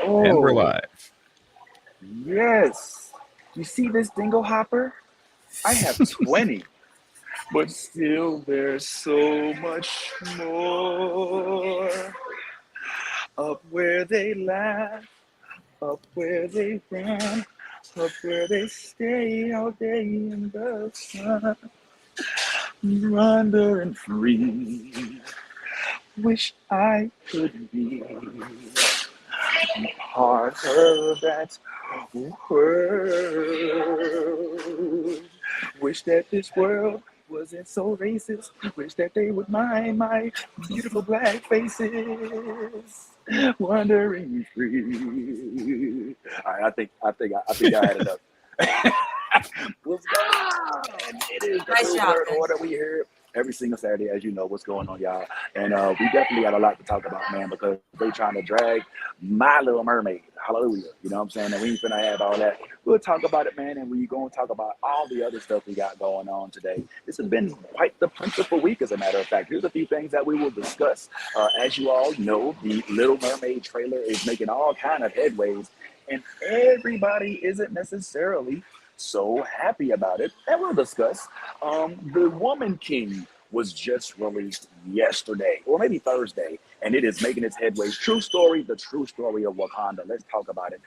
And we're Oh, live. yes. You see this dingle hopper? I have 20, but still there's so much more. Up where they laugh, up where they run, up where they stay all day in the sun. Wandering free, wish I could be part of that world. Wish that this world wasn't so racist. Wish that they would mind my beautiful black faces. Wandering free. All right, I had enough. What's going on? It is the Nice New job, Bird guys. Order. We here every single Saturday, as you know. What's going on, y'all? And we definitely got a lot to talk about, man, because they trying to drag my Little Mermaid. Hallelujah. You know what I'm saying? And we ain't finna have all that. We'll talk about it, man, and we going to talk about all the other stuff we got going on today. This has been quite the plentiful week, as a matter of fact. Here's a few things that we will discuss. As you all know, the Little Mermaid trailer is making all kind of headways, and everybody isn't necessarily so happy about it. And we'll discuss. The Woman King was just released yesterday, or maybe Thursday, and it is making its headways. True story, the true story of Wakanda. Let's talk about it.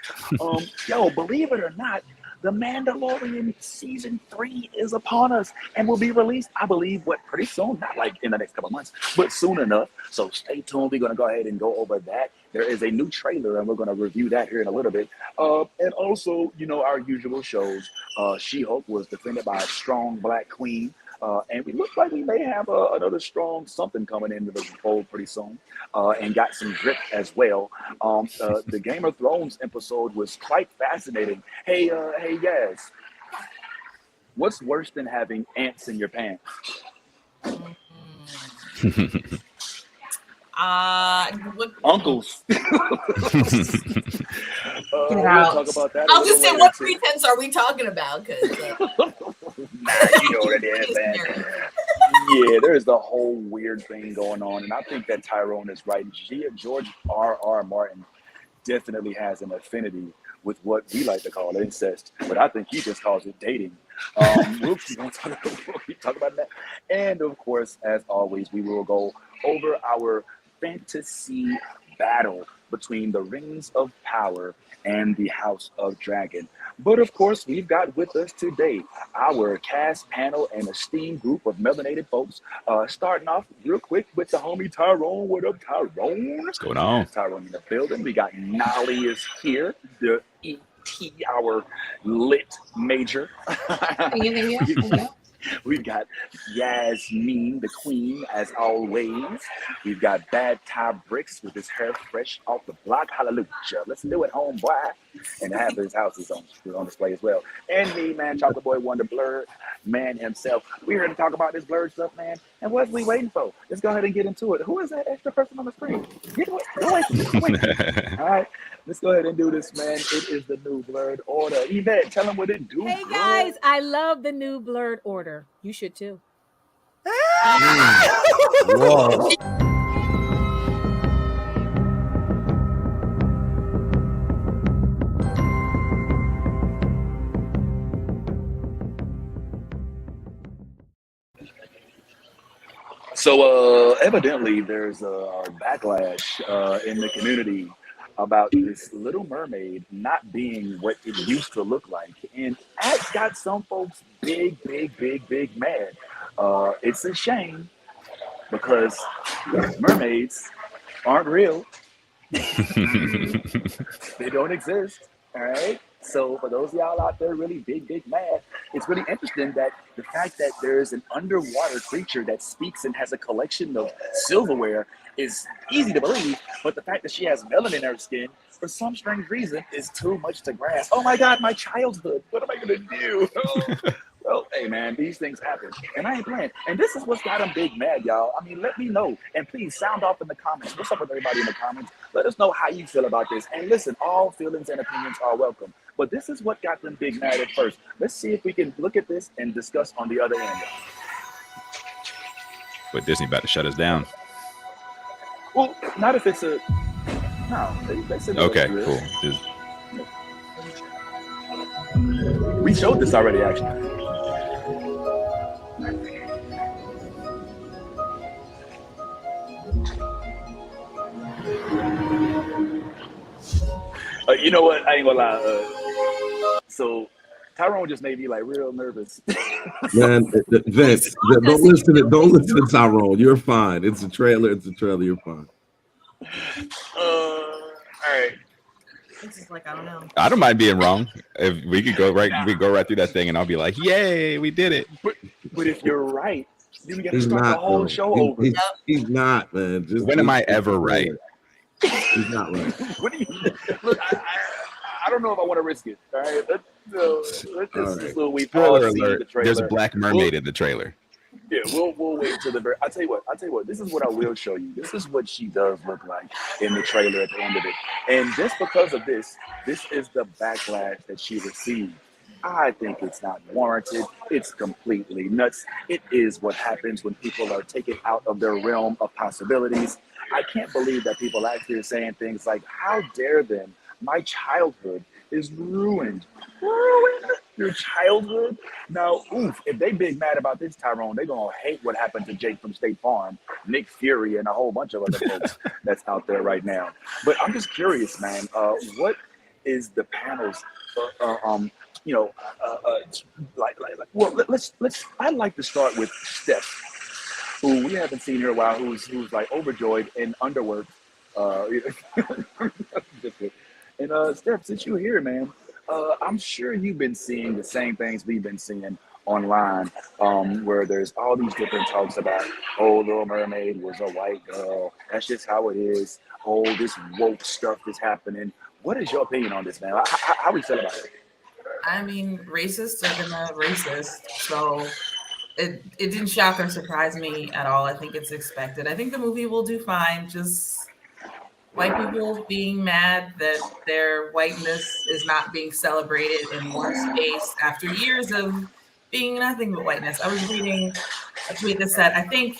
Yo, believe it or not, The Mandalorian season 3 is upon us and will be released, I believe, pretty soon. Not like in the next couple of months, but soon enough. So stay tuned. We're gonna go ahead and go over that. There is a new trailer, and we're gonna review that here in a little bit. And also, our usual shows. She-Hulk was defended by a strong black queen. And we look like we may have another strong something coming into the fold pretty soon, and got some drip as well. The Game of Thrones episode was quite fascinating. Hey, Yaz, what's worse than having ants in your pants? Uncles. We'll talk about that. I was just saying, what pretense are we talking about? Because you know what it is, man. Yeah, there's the whole weird thing going on, and I think that Tyrone is right. George R. Martin definitely has an affinity with what we like to call incest, but I think he just calls it dating. We'll talk about that. And of course, as always, we will go over our fantasy battle between the Rings of Power and the House of Dragon. But of course, we've got with us today our cast, panel, and esteemed group of melanated folks. Starting off real quick with the homie Tyrone. What up, Tyrone? What's going on? Tyrone in the building. We got Nolly is here, the ET, our lit major. We've got Yasmin, the queen, as always. We've got Bad Ty Bricks with his hair fresh off the block. Hallelujah. Let's do it, homeboy. And half of his house is on display as well. And me, man, Chocolate Boy Wonder Blurred, man himself. We're here to talk about this blurred stuff, man. And what are we waiting for? Let's go ahead and get into it. Who is that extra person on the screen? Get away from me. All right. Let's go ahead and do this, man. It is the New Blurred Order. Yvette, tell them what it do. Hey, guys, I love the New Blurred Order. You should, too. Whoa. So evidently there's a backlash in the community about this Little Mermaid not being what it used to look like. And that's got some folks big mad. It's a shame because mermaids aren't real. They don't exist, all right? So for those of y'all out there really big mad, it's really interesting that the fact that there's an underwater creature that speaks and has a collection of silverware is easy to believe, but the fact that she has melanin in her skin, for some strange reason, is too much to grasp. Oh my God, my childhood, what am I gonna do? Well, hey man, these things happen, and I ain't playing. And this is what's got them big mad, y'all. I mean, let me know, and please sound off in the comments. What's up with everybody in the comments? Let us know how you feel about this. And listen, all feelings and opinions are welcome. But this is what got them big mad at first. Let's see if we can look at this and discuss on the other end. but Disney about to shut us down. Well, not if it's a no. They said Okay, cool. Just we showed this already, actually. You know what? I ain't gonna lie. So Tyrone just made me like real nervous. Man, Vince, don't listen to Tyrone. You're fine. It's a trailer. You're fine. All right. It's just like I don't know. I don't mind being wrong. If we could go right through that thing, and I'll be like, "Yay, we did it!" But if you're right, then we got to He's start not, the whole though. show over. He's not, man. When am I ever right? He's not right. What do you look? I don't know if I want to risk it. All right, let's just wait. Spoiler See alert! the trailer. There's a black mermaid in the trailer. Yeah, we'll wait till the very. I tell you what. This is what I will show you. This is what she does look like in the trailer at the end of it. And just because of this is the backlash that she received. I think it's not warranted. It's completely nuts. It is what happens when people are taken out of their realm of possibilities. I can't believe that people actually are saying things like, "How dare them? My childhood is ruined." Ruined your childhood? Now, if they big mad about this, Tyrone, they're gonna hate what happened to Jake from State Farm, Nick Fury, and a whole bunch of other folks that's out there right now. But I'm just curious, man. What is the panel's, well, let's. I'd like to start with Steph, who we haven't seen here in a while, who's like overjoyed and underworked. And Steph, since you're here, man, I'm sure you've been seeing the same things we've been seeing online, where there's all these different talks about, oh, Lil Mermaid was a white girl. That's just how it is. Oh, this woke stuff is happening. What is your opinion on this, man? How do you feel about it? I mean, racists are gonna racist, so it didn't shock or surprise me at all. I think it's expected. I think the movie will do fine. Just white people being mad that their whiteness is not being celebrated in more space after years of being nothing but whiteness. I was reading a tweet that said, I think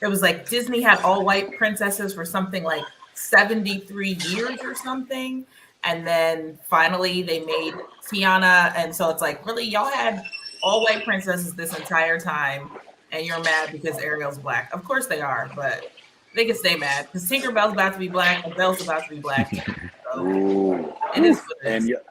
it was like Disney had all white princesses for something like 73 years or something. And then finally they made Tiana. And so it's like, really, y'all had all white princesses this entire time and you're mad because Ariel's black. Of course they are, but they can stay mad because Tinkerbell's about to be black and Belle's about to be black. So it is what it is. And yeah,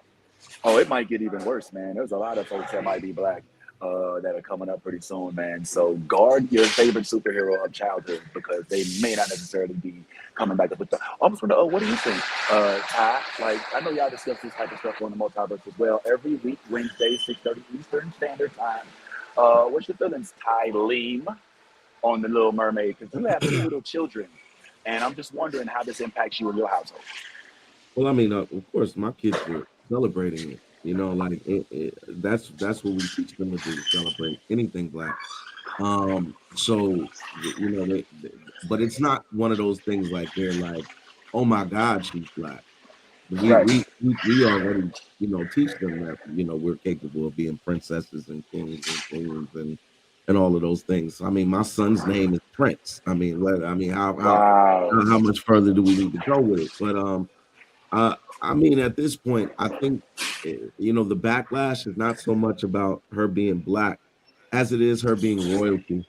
it might get even worse, man. There's a lot of folks that might be black that are coming up pretty soon, man. So guard your favorite superhero of childhood because they may not necessarily be coming back up with the. I was wondering, what do you think, Ty? Like, I know y'all discuss this type of stuff on the Multiverse as well. Every week, Wednesday, 6:30 Eastern Standard Time. What's your feelings, Ty Leem, on the Little Mermaid? Because you have 2 little children, and I'm just wondering how this impacts you in your household. Well, I mean, of course, my kids were celebrating it. You know, like that's what we teach them to do, celebrate anything black. So you know, but it's not one of those things like they're like, oh my God, she's black. We already, you know, teach them that, you know, we're capable of being princesses and kings and queens and all of those things. I mean, my son's name is Prince. I mean, how much further do we need to go with it? But I mean, at this point, I think, you know, the backlash is not so much about her being black as it is her being royalty.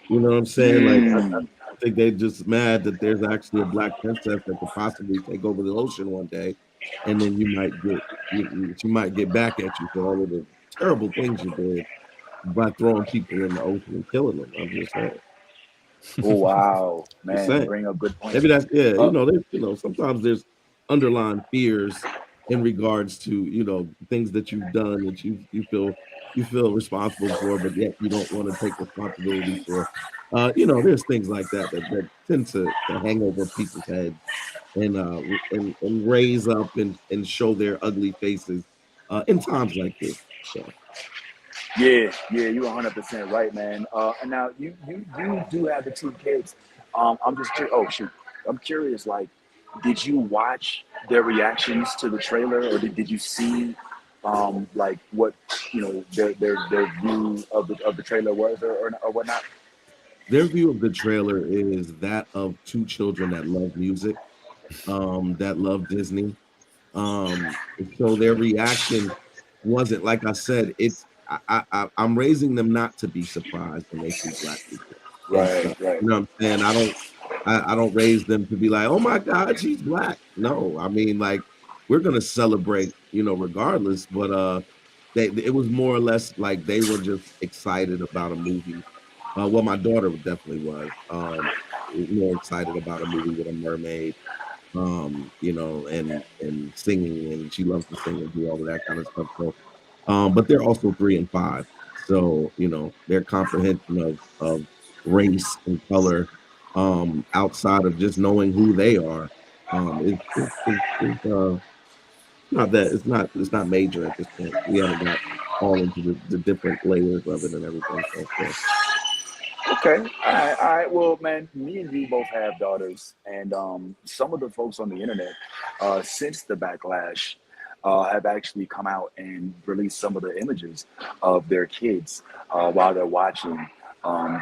You know what I'm saying? Like, I think they're just mad that there's actually a black princess that could possibly take over the ocean one day, and then she might get back at you for all of the terrible things you did by throwing people in the ocean and killing them. I'm just saying. Oh wow, man! You bring up good points. Maybe that's you know, sometimes there's underlying fears in regards to, you know, things that you've done that you feel responsible for, but yet you don't want to take responsibility for. You know, there's things like that tend to hang over people's heads and raise up and show their ugly faces in times like this. So. Yeah, you're 100% right, man. And now you do have the 2 kids. I'm just curious. Oh shoot, I'm curious. Like, did you watch their reactions to the trailer, or did you see like what, you know, their view of the trailer was or whatnot? their view of the trailer is that of two children that love music, that love Disney. Um, so their reaction wasn't, like I said, it's I'm raising them not to be surprised when they see black people in stuff. Right, right. You know what I'm saying? I don't raise them to be like, oh my God, she's black. No, I mean, like, we're gonna celebrate, regardless. But it was more or less like they were just excited about a movie. Well, my daughter definitely was more excited about a movie with a mermaid, and singing, and she loves to sing and do all of that kind of stuff. So, but they're also 3 and 5, so their comprehension of race and color, outside of just knowing who they are, is not that it's not major at this point. We haven't got all into the different layers of it and everything. So yeah. Okay. All right. Well, man, me and you both have daughters, and some of the folks on the internet, since the backlash, have actually come out and released some of the images of their kids while they're watching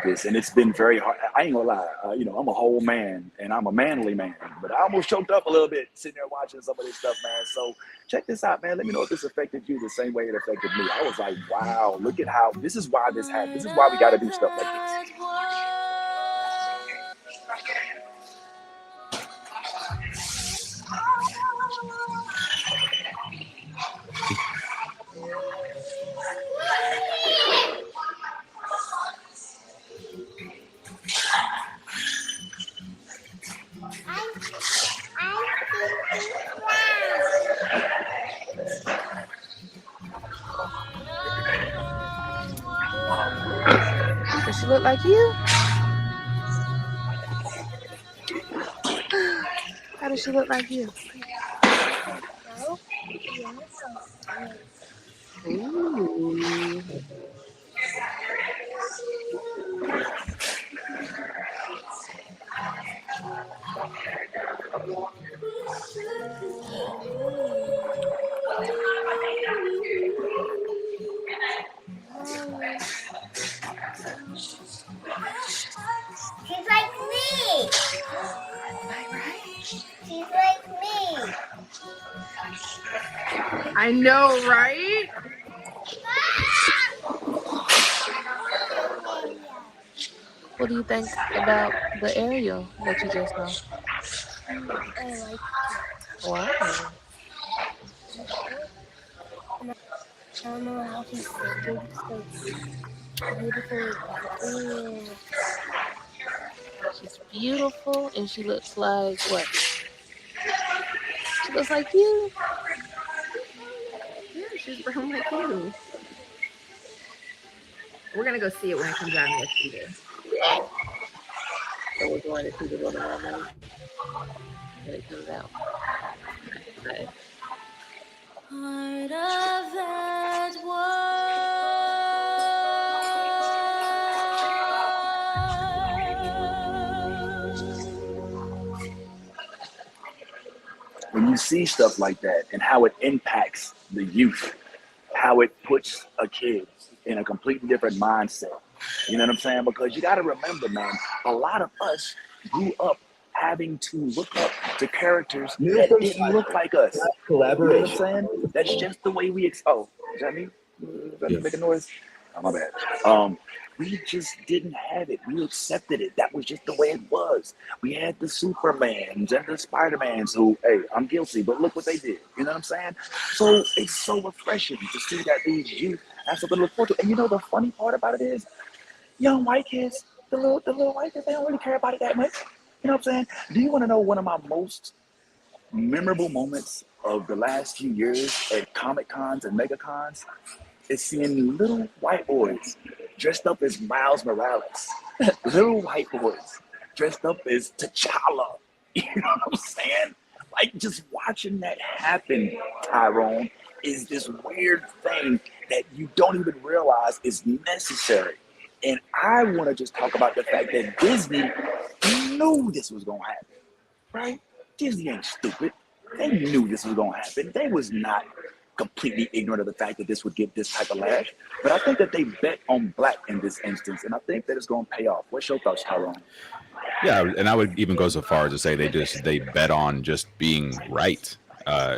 this, and it's been very hard. I ain't gonna lie. I'm a whole man, and I'm a manly man, but I almost choked up a little bit sitting there watching some of this stuff, man. So check this out, man. Let me know if this affected you the same way it affected me. I was like, wow, look at how this is why this happened. This is why we got to do stuff like this. Does she look like you? How does she look like you? Ooh. She's like me. She's like me. I know, right? What do you think about the Ariel that you just saw? I like Wow. I don't know how he's so beautiful. Ooh. She's beautiful, and she looks like what? She looks like you. Yeah, she's brown like you. We're gonna go see it when it comes out in the theater. So we're going to see the Little Mermaid when it comes out. Okay. Part of that When you see stuff like that and how it impacts the youth, how it puts a kid in a completely different mindset. You know what I'm saying? Because you got to remember, man, a lot of us grew up having to look up to characters that didn't look like us. You know what I'm saying? That's just the way we. Oh, is that me? Is that me making noise? Oh, my bad. We just didn't have it. We accepted it. That was just the way it was. We had the Supermans and the Spider-Mans who, hey, I'm guilty, but look what they did. You know what I'm saying? So it's so refreshing to see that these youth have something to look forward to. And you know the funny part about it is, young white kids, the little white kids, they don't really care about it that much. You know what I'm saying? Do you want to know one of my most memorable moments of the last few years at Comic Cons and Mega Cons? Is seeing little white boys dressed up as Miles Morales. Little white boys dressed up as T'Challa. You know what I'm saying? Like, just watching that happen, Tyrone, is this weird thing that you don't even realize is necessary. And I want to just talk about the fact that Disney knew this was going to happen, right? Disney ain't stupid. They knew this was going to happen. They was not completely ignorant of the fact that this would get this type of lash. But I think that they bet on black in this instance, and I think that it's going to pay off. What's your thoughts, Tyrone? Yeah, and I would even go so far as to say they bet on just being right.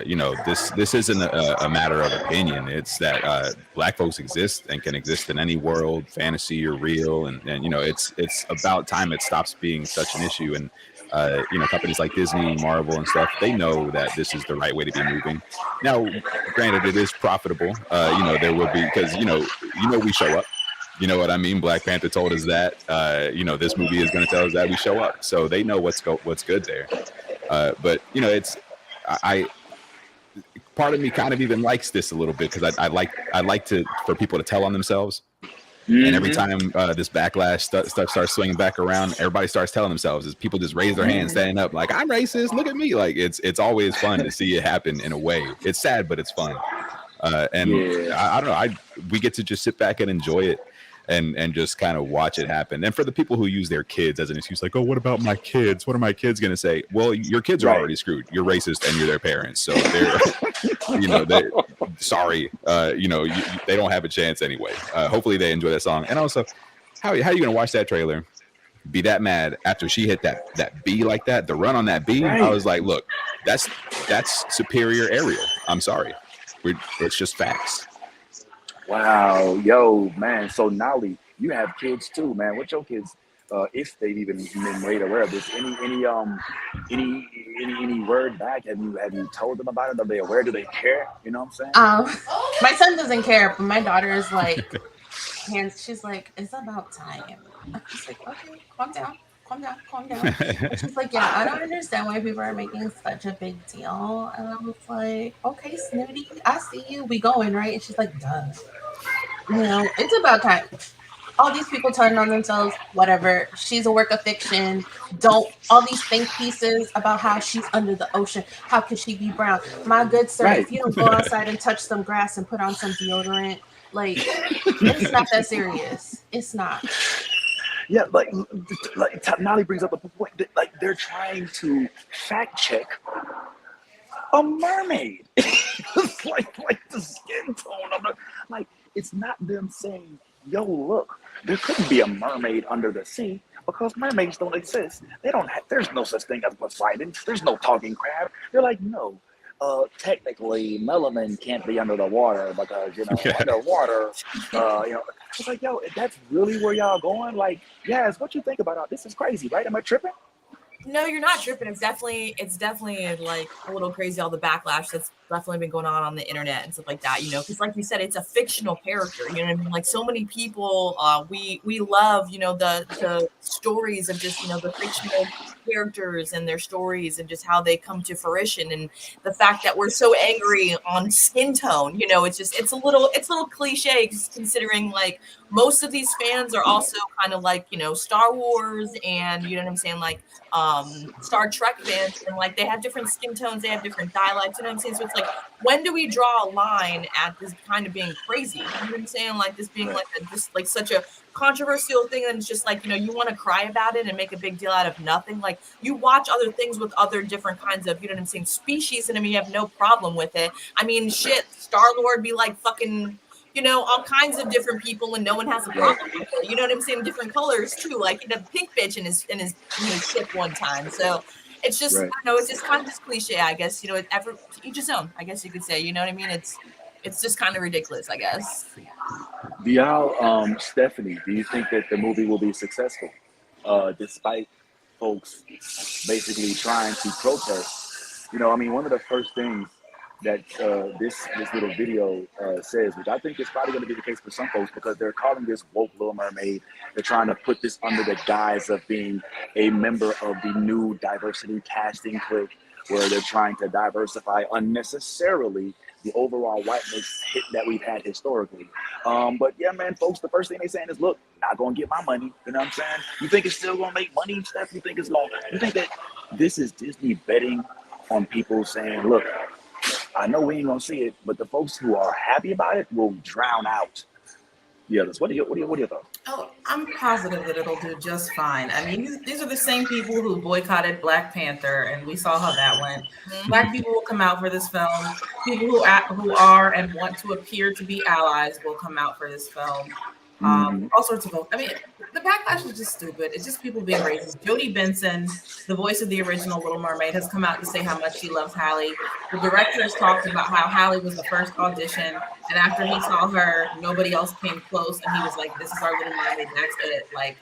You know, this isn't a matter of opinion. It's that black folks exist and can exist in any world, fantasy or real, and you know, it's about time it stops being such an issue. And you know, companies like Disney, Marvel, and stuff, they know that this is the right way to be moving. Now, granted, it is profitable. You know, there will be, because you know we show up. You know what I mean? Black Panther told us that. You know, this movie is going to tell us that we show up, so they know what's good there. But you know, I part of me kind of even likes this a little bit, because I like for people to tell on themselves. And every time this backlash stuff starts swinging back around, everybody starts telling themselves, as people just raise their hands, standing up, like, I'm racist, look at me. Like, it's always fun to see it happen in a way. It's sad, but it's fun. And I don't know, we get to just sit back and enjoy it. And just kind of watch it happen. And for the people who use their kids as an excuse, like, oh, what about my kids? What are my kids going to say? Well, your kids are already screwed. You're racist and you're their parents. So they're, you know, sorry, you know, they don't have a chance anyway. Hopefully they enjoy that song. And also, how are you going to watch that trailer, be that mad after she hit that B like that, the run on that B? I was like, look, that's superior aerial. I'm sorry. It's just facts. Wow, yo, man. So Nolly, you have kids too, man. What your kids, if they've even been made aware of this, any word back? Have you told them about it? Are they aware? Do they care? You know what I'm saying? My son doesn't care, but my daughter is like, she's like, it's about time. I'm just like, okay, calm down. And she's like, yeah, I don't understand why people are making such a big deal. And I was like, okay, Snooty, I see you. We going, right? And she's like, duh. You know, it's about time. All these people turning on themselves, whatever. She's a work of fiction. All these think pieces about how she's under the ocean. How could she be brown? My good sir, if you don't go outside and touch some grass and put on some deodorant, like, it's not that serious. It's not. Yeah, like Nolly brings up a point that, like, they're trying to fact check a mermaid. It's like the skin tone of it. Like, it's not them saying, yo, look, there couldn't be a mermaid under the sea, because mermaids don't exist. There's no such thing as Poseidon. There's no talking crab. They're like, no. Technically, melanin can't be under the water because, you know, underwater, you know, it's like, yo, that's really where y'all going? Like, yes, what you think about all this? Is crazy, right? Am I tripping? No, you're not tripping. It's definitely like a little crazy, all the backlash that's definitely been going on the internet and stuff like that, you know, because like you said, it's a fictional character, you know what I mean? Like, so many people, we love, you know, the stories of just, you know, the fictional characters and their stories and just how they come to fruition, and the fact that we're so angry on skin tone, you know, it's a little cliche, considering like most of these fans are also kind of like, you know, Star Wars and, you know what I'm saying, like Star Trek fans, and like they have different skin tones, they have different dialects, you know what I'm saying? So it's like, when do we draw a line at this kind of being crazy? You know what I'm saying? Like this being like just like such a controversial thing, and it's just like, you know, you want to cry about it and make a big deal out of nothing. Like, you watch other things with other different kinds of, you know what I'm saying, species, and I mean, you have no problem with it. I mean, shit, Star-Lord be like fucking, you know, all kinds of different people, and no one has a problem with it. You know what I'm saying? Different colors too. Like, he had a pink bitch in his ship one time. So it's just, I don't know, it's just kind of this cliche, I guess. You know, each his own, I guess you could say. You know what I mean? It's just kind of ridiculous, I guess. Do y'all, Stephanie, do you think that the movie will be successful, despite folks basically trying to protest? You know, I mean, one of the first things that this little video says, which I think is probably going to be the case for some folks, because they're calling this woke Lil Mermaid. They're trying to put this under the guise of being a member of the new diversity casting clique, where they're trying to diversify unnecessarily the overall whiteness hit that we've had historically. But yeah, man, folks, the first thing they saying is, look, not gonna get my money. You know what I'm saying? You think it's still gonna make money and stuff? You think that this is Disney betting on people saying, look, I know we ain't gonna see it, but the folks who are happy about it will drown out Yeah, what are your thoughts? Oh, I'm positive that it'll do just fine. I mean, these are the same people who boycotted Black Panther, and we saw how that went. Black people will come out for this film. People who are and want to appear to be allies will come out for this film. All sorts of. I mean, the backlash is just stupid. It's just people being racist. Jodie Benson, the voice of the original Little Mermaid, has come out to say how much she loves Halle. The director has talked about how Halle was the first audition, and after he saw her, nobody else came close, and he was like, "This is our Little Mermaid. That's it." Like,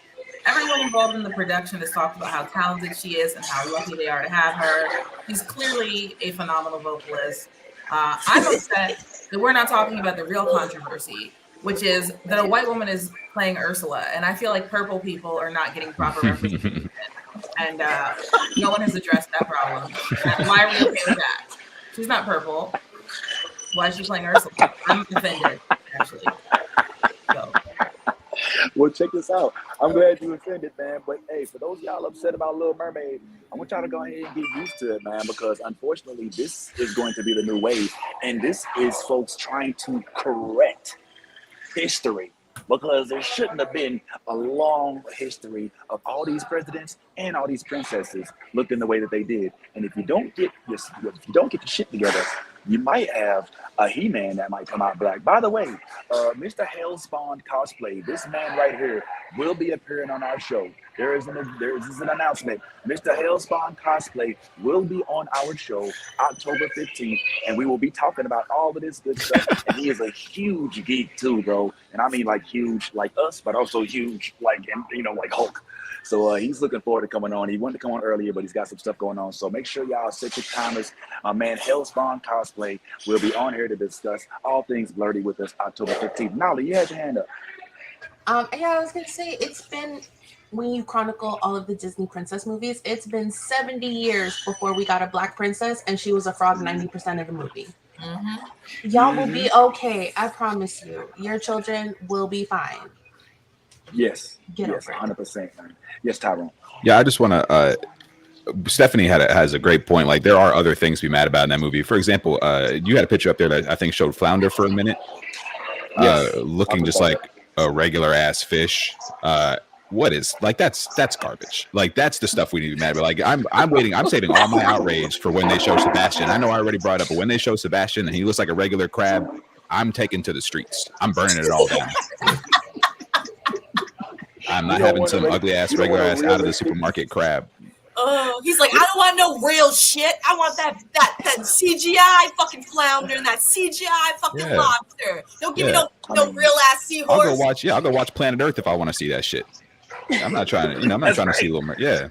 everyone involved in the production has talked about how talented she is and how lucky they are to have her. She's clearly a phenomenal vocalist. I'm upset that we're not talking about the real controversy, which is that a white woman is playing Ursula, and I feel like purple people are not getting proper representation, and no one has addressed that problem. And why are we okay with that? She's not purple. Why is she playing Ursula? I'm offended, actually. So. Well, check this out. I'm glad you offended, man. But hey, for those of y'all upset about Lil Mermaid, I want y'all to go ahead and get used to it, man, because unfortunately, this is going to be the new wave, and this is folks trying to correct history, because there shouldn't have been a long history of all these presidents and all these princesses looking the way that they did. And if you don't get this, if you don't get the shit together, you might have a He-Man that might come out black. By the way, Mr. Hellspawn cosplay, this man right here will be appearing on our show. There is an announcement. Mr. Hellspawn cosplay will be on our show October 15th, and we will be talking about all of this good stuff. And he is a huge geek too, bro. And I mean like huge like us, but also huge like, you know, like Hulk. So he's looking forward to coming on. He wanted to come on earlier, but he's got some stuff going on. So make sure y'all set your timers. My man Hellspawn cosplay will be on here to discuss all things Blerdy with us October 15th. Nolly, you had your hand up. Yeah, I was gonna say, it's been, when you chronicle all of the Disney princess movies, it's been 70 years before we got a black princess, and she was a frog 90% of the movie. Y'all will be okay. I promise you. Your children will be fine. Yes, yes, 100%. Yes, Tyrone. Yeah, I just want to. Stephanie has a great point. Like, there are other things to be mad about in that movie. For example, you had a picture up there that I think showed Flounder for a minute, looking just like a regular ass fish. What is, like, that's garbage. Like, that's the stuff we need to be mad about. Like, I'm waiting. I'm saving all my outrage for when they show Sebastian. I know I already brought it up, but when they show Sebastian and he looks like a regular crab, I'm taking to the streets. I'm burning it all down. I'm not having some ugly ass, regular ass out of the supermarket crab. He's like, I don't want no real shit. I want that CGI fucking flounder and that CGI fucking lobster. Don't give me no real ass seahorse. I'll go watch Planet Earth if I want to see that shit. I'm not trying to, I'm not trying to see Lil Mermaid. Yeah.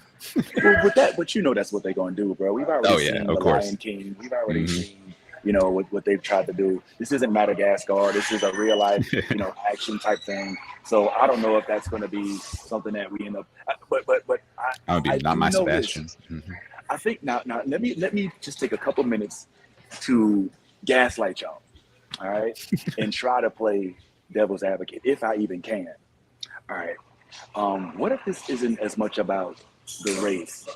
Well, with that, but you know that's what they're gonna do, bro. We've already seen The Lion King. We've already seen, you know, what they've tried to do. This isn't Madagascar. This is a real life, you know, action type thing. So I don't know if that's going to be something that we end up. But I would be not my Sebastian. I think now let me just take a couple minutes to gaslight y'all, all right, and try to play devil's advocate if I even can. All right. What if this isn't as much about the race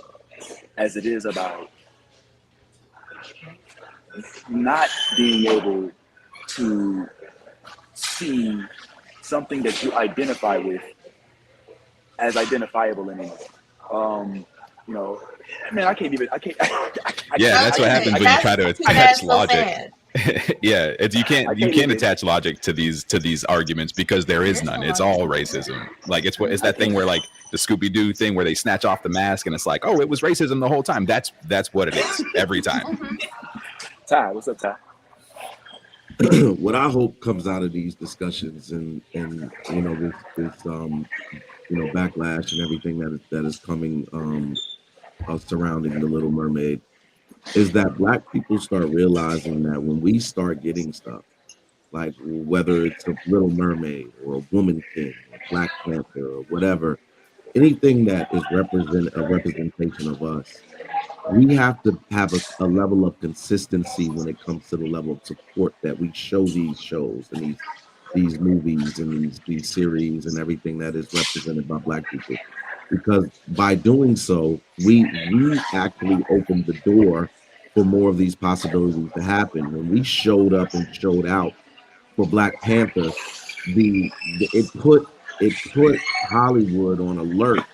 as it is about not being able to see something that you identify with as identifiable anymore? You know, man, I can't. That's what happens when you try to attach logic. Yeah, you can't attach logic to these arguments because there is none. It's all racism. Like, it's that thing where, like, the Scooby-Doo thing where they snatch off the mask and it's like, oh, it was racism the whole time. That's what it is every time. Ty, what's up, Ty? What I hope comes out of these discussions and you know, this you know, backlash and everything that is coming surrounding the Little Mermaid is that Black people start realizing that when we start getting stuff, like whether it's a Little Mermaid or a Woman King or Black Panther or whatever, anything that is a representation of us, we have to have a level of consistency when it comes to the level of support that we show these shows and these movies and these series and everything that is represented by Black people. Because by doing so, we actually opened the door for more of these possibilities to happen. When we showed up and showed out for Black Panther, it put Hollywood on alert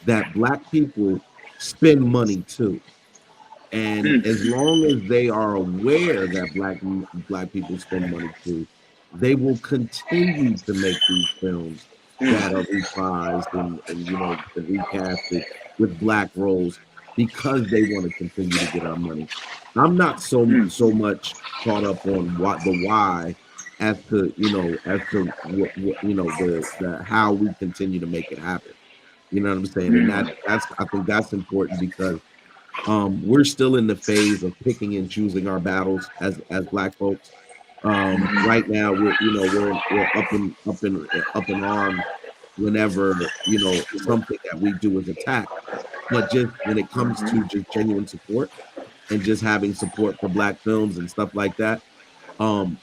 that Black people spend money too. And Mm, as long as they are aware that Black people spend money too, they will continue to make these films mm, that are reprised and and recasted with Black roles because they want to continue to get our money. I'm not mm, so much caught up on what the why as to what the how we continue to make it happen. You know what I'm saying? And mm, that's I think that's important because we're still in the phase of picking and choosing our battles as Black folks. Right now, we're up in arms whenever something that we do is attacked. But just when it comes to just genuine support and just having support for Black films and stuff like that, the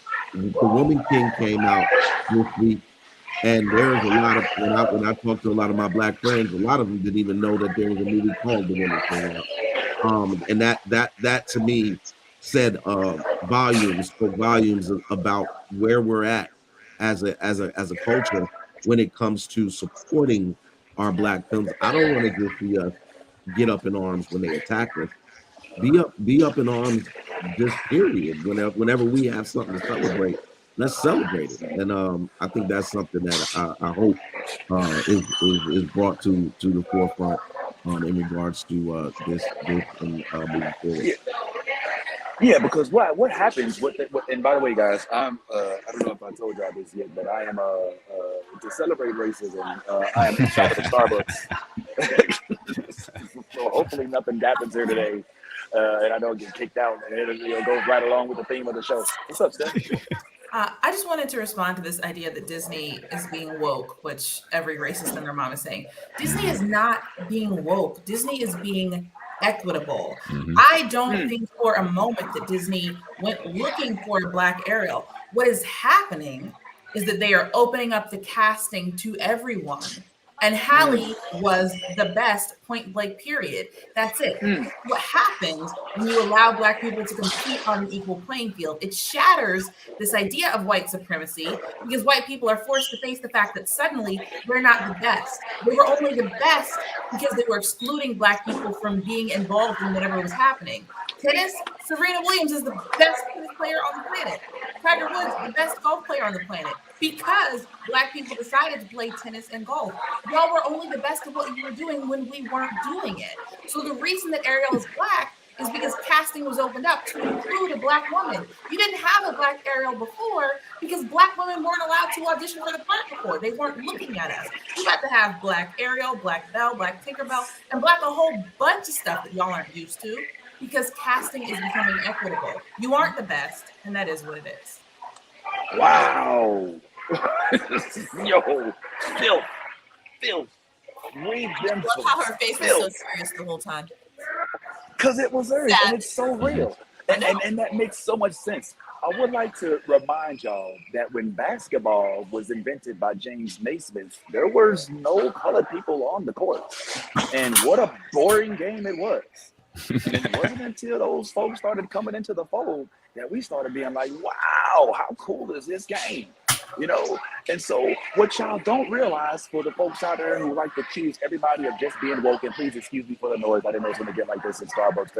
Woman King came out this week, and there's a lot of when I talk to a lot of my Black friends, a lot of them didn't even know that there was a movie called The Woman King out. And that to me said spoke volumes about where we're at as a culture when it comes to supporting our Black films. I don't want to just see us get up in arms when they attack us. Be up in arms, just period. Whenever we have something to celebrate, let's celebrate it. And I think that's something that I hope is brought to the forefront in regards to this and moving forward. yeah, yeah. Because what happens? And by the way, guys, I don't know if I told y'all this yet, but I am to celebrate racism. I am inside of the Starbucks. So hopefully nothing happens here today, and I don't get kicked out. And it goes right along with the theme of the show. What's up, Steph? I just wanted to respond to this idea that Disney is being woke, which every racist and their mom is saying. Disney is not being woke. Disney is being equitable. I don't think for a moment that Disney went looking for a Black Ariel. What is happening is that they are opening up the casting to everyone. And Hallie was the best, point blank, period. That's it. What happens when you allow Black people to compete on an equal playing field? It shatters this idea of white supremacy because white people are forced to face the fact that suddenly we're not the best. They were only the best because they were excluding Black people from being involved in whatever was happening. Tennis, Serena Williams is the best tennis player on the planet. Tiger Woods, the best golf player on the planet, because Black people decided to play tennis and golf. Y'all were only the best at what you were doing when we weren't doing it. So the reason that Ariel is Black is because casting was opened up to include a Black woman. You didn't have a Black Ariel before because Black women weren't allowed to audition for the part before. They weren't looking at us. You got to have Black Ariel, Black Belle, Black Tinkerbell, and Black a whole bunch of stuff that y'all aren't used to because casting is becoming equitable. You aren't the best, and that is what it is. Wow. Yo, Phil, read them. I love how her face was so serious the whole time. Because it was her, and it's so real. And that makes so much sense. I would like to remind y'all that when basketball was invented by James Naismith, there was no colored people on the court. And what a boring game it was. And it wasn't until those folks started coming into the fold that we started being like, wow, how cool is this game? You know? And so what y'all don't realize, for the folks out there who like to accuse everybody of just being woke, and please excuse me for the noise, I didn't know it was going to get like this in Starbucks.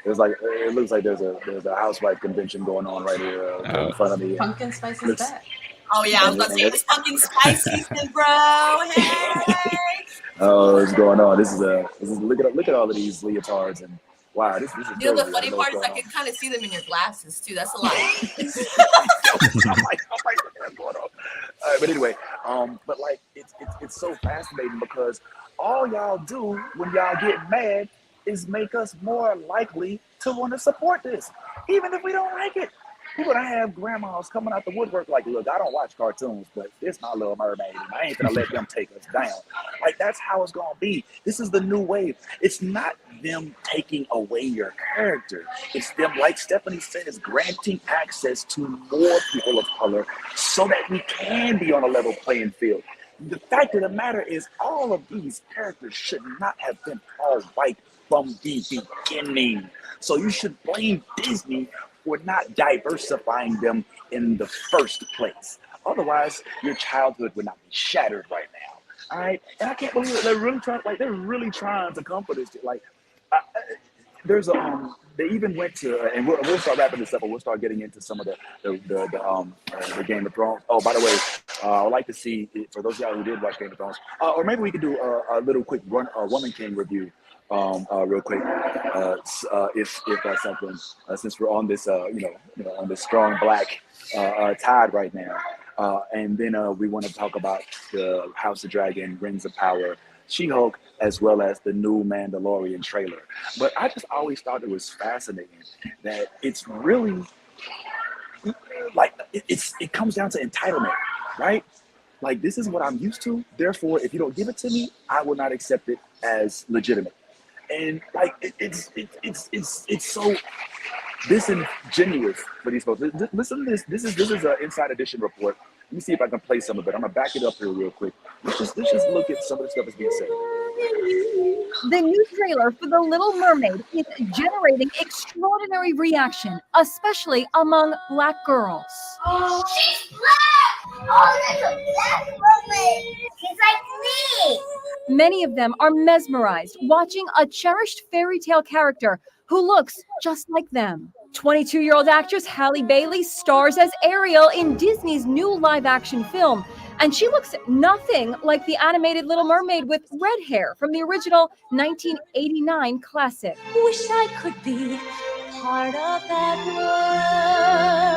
It looks like there's a housewife convention going on right here in front of me. Pumpkin spice is back. Oh yeah, I was about to say it's pumpkin spice season, bro. Hey. Oh, what's going on? This is look at all of these leotards, and wow, this is. You know the funny part is I can kind of see them in your glasses too. That's a lot. I'm like, what's going on? But anyway, but like it's so fascinating because all y'all do when y'all get mad is make us more likely to want to support this, even if we don't like it. People that have grandmas coming out the woodwork like, look, I don't watch cartoons, but it's my Lil Mermaid, and I ain't gonna let them take us down. Like, that's how it's gonna be. This is the new wave. It's not them taking away your character. It's them, like Stephanie says, granting access to more people of color so that we can be on a level playing field. The fact of the matter is, all of these characters should not have been all white from the beginning. So you should blame Disney for not diversifying them in the first place. Otherwise, your childhood would not be shattered right now. All right, and I can't believe it. They're really trying to comfort us. Like, there's a they even went to, and we'll start wrapping this up, and we'll start getting into some of the Game of Thrones. Oh, by the way, I would like to see, for those of y'all who did watch Game of Thrones, or maybe we could do a little quick Woman King review, real quick, if that's something, since we're on this, on this strong black tide right now, and then we want to talk about the House of Dragon, Rings of Power, She-Hulk, as well as the new Mandalorian trailer. But I just always thought it was fascinating that it's really like it comes down to entitlement, right? Like, this is what I'm used to. Therefore, if you don't give it to me, I will not accept it as legitimate. And like it's so disingenuous for these folks. Listen to this. This is an Inside Edition report. Let me see if I can play some of it. I'm gonna back it up here real quick. Let's just look at some of the stuff that's being said. The new trailer for The Little Mermaid is generating extraordinary reaction, especially among Black girls. Oh, she's black! Oh, that's a black woman! She's like me! Many of them are mesmerized watching a cherished fairy tale character who looks just like them. 22-year-old actress Halle Bailey stars as Ariel in Disney's new live-action film, and she looks nothing like the animated Little Mermaid with red hair from the original 1989 classic. Wish I could be part of that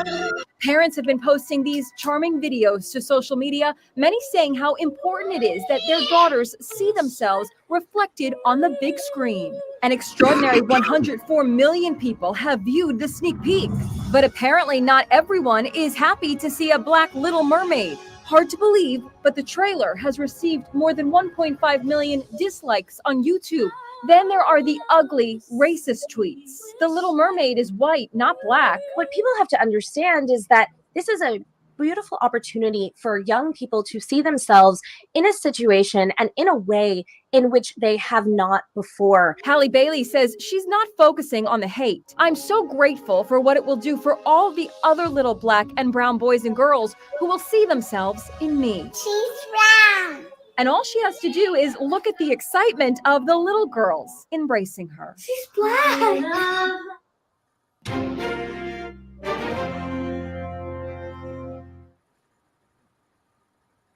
world. Parents have been posting these charming videos to social media, many saying how important it is that their daughters see themselves reflected on the big screen. An extraordinary 104 million people have viewed the sneak peek. But apparently not everyone is happy to see a black Little Mermaid. Hard to believe, but the trailer has received more than 1.5 million dislikes on YouTube. Then there are the ugly, racist tweets. The Little Mermaid is white, not black. What people have to understand is that this is a beautiful opportunity for young people to see themselves in a situation and in a way in which they have not before. Halle Bailey says she's not focusing on the hate. I'm so grateful for what it will do for all the other little black and brown boys and girls who will see themselves in me. She's brown! And all she has to do is look at the excitement of the little girls embracing her. She's black!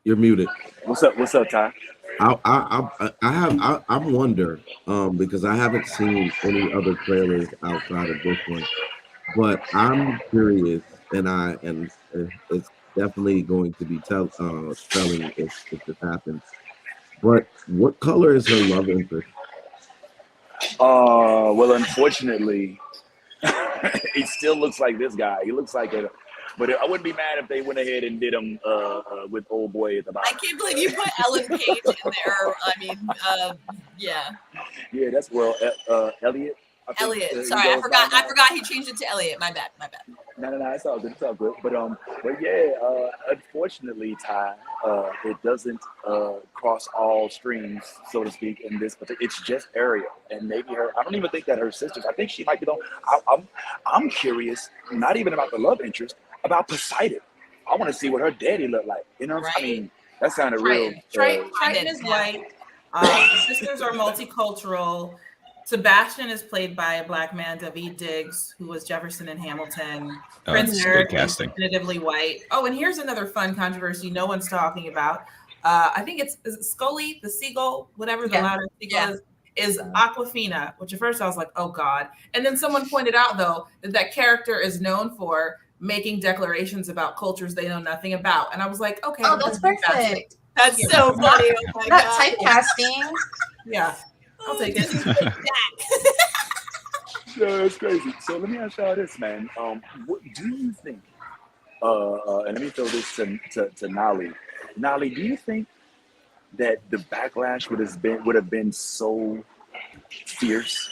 You're muted. What's up, Ty? I wonder because I haven't seen any other trailers outside of this one, but I'm curious, and it's definitely going to be telling if this happens. But what color is her love interest? Well, unfortunately, he still looks like this guy. He looks like a. But I wouldn't be mad if they went ahead and did him with old boy at the bottom. I can't believe you put Ellen Page in there. I mean, yeah. Yeah, that's Elliot. Elliot. Sorry, I forgot he changed it to Elliot. My bad. No, it's all good. It's all good. But yeah, unfortunately, Ty, it doesn't cross all streams, so to speak, in this. But it's just Ariel, and maybe her. I don't even think that her sisters. I think she might be the. I'm curious, not even about the love interest, about Poseidon. I want to see what her daddy looked like. You know, right. I mean, that sounded real. Triton is white. The sisters are multicultural. Sebastian is played by a black man, David Diggs, who was Jefferson in Hamilton. Prince Eric is definitively white. Oh, and here's another fun controversy no one's talking about. I think is it Scully, the seagull, whatever the louder seagull is Aquafina, which at first I was like, oh God. And then someone pointed out, though, that character is known for making declarations about cultures they know nothing about. And I was like, okay. Oh, that's perfect. That's so funny. Oh my Not God. typecasting. Yeah. I'll take it. No, it's crazy. So let me ask y'all this, man. What do you think? And let me throw this to Nolly. Nolly, do you think that the backlash would have been so fierce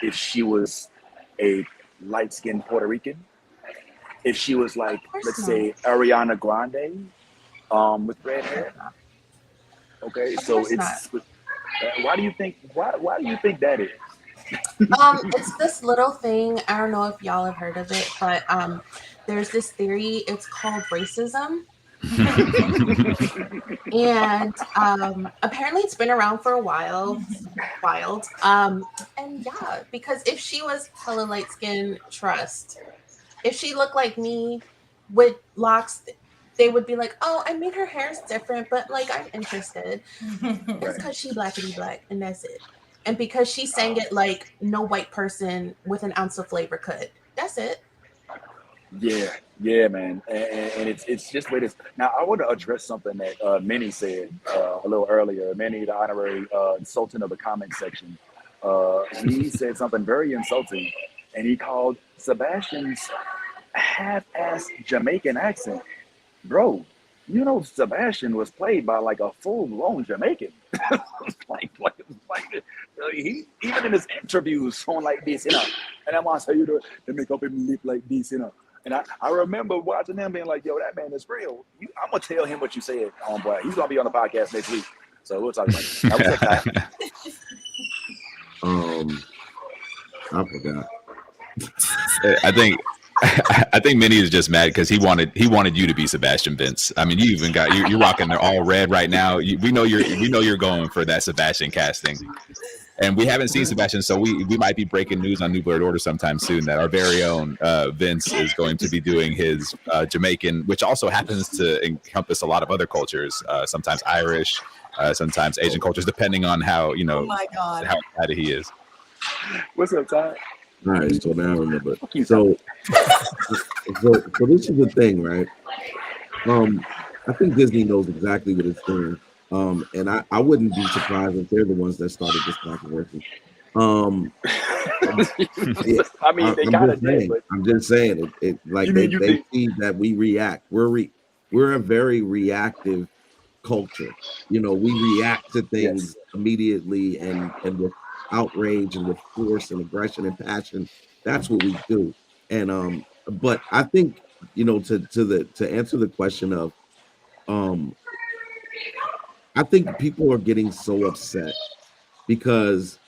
if she was a light-skinned Puerto Rican? If she was like, let's say, Ariana Grande, with red hair? Okay, so it's. Why do you think that is? It's this little thing. I don't know if y'all have heard of it, but there's this theory. It's called racism, And apparently it's been around for a while. Wild. And yeah, because if she was hella light skin, trust. If she looked like me with locks, they would be like, oh, I mean her hair's different, but like I'm interested. It's because she blackity black, and that's it. And because she sang it like no white person with an ounce of flavor could. That's it. Yeah, man, and it's just what it is. Now, I want to address something that Minnie said a little earlier. Minnie, the honorary sultan of the comment section, he said something very insulting, and he called Sebastian's half-assed Jamaican accent. Bro, you know Sebastian was played by like a full-blown Jamaican. like he even in his interviews sound like this, you know. And I want to say, you know, they make up him lip like this, you know. And I remember watching them being like, yo, that man is real. I'm gonna tell him what you said, boy. He's gonna be on the podcast next week, so we'll talk about it. That was I forgot. I think Minnie is just mad because he wanted you to be Sebastian Vince. I mean, you even got you're rocking the all red right now. We know you're going for that Sebastian casting, and we haven't seen Sebastian, so we might be breaking news on New Blurred Order sometime soon that our very own Vince is going to be doing his Jamaican, which also happens to encompass a lot of other cultures, sometimes Irish, sometimes Asian cultures, depending on how Oh my God. how excited he is. What's up, Ty? All right, so now I remember. So this is the thing, right? I think Disney knows exactly what it's doing. And I wouldn't be surprised if they're the ones that started this controversy. I mean, they kind of did, but I'm just saying it like they see that we react. We're a very reactive culture. You know, we react to things immediately and with outrage and with force and aggression and passion. That's what we do. And but I think, you know, to answer the question of I think people are getting so upset because,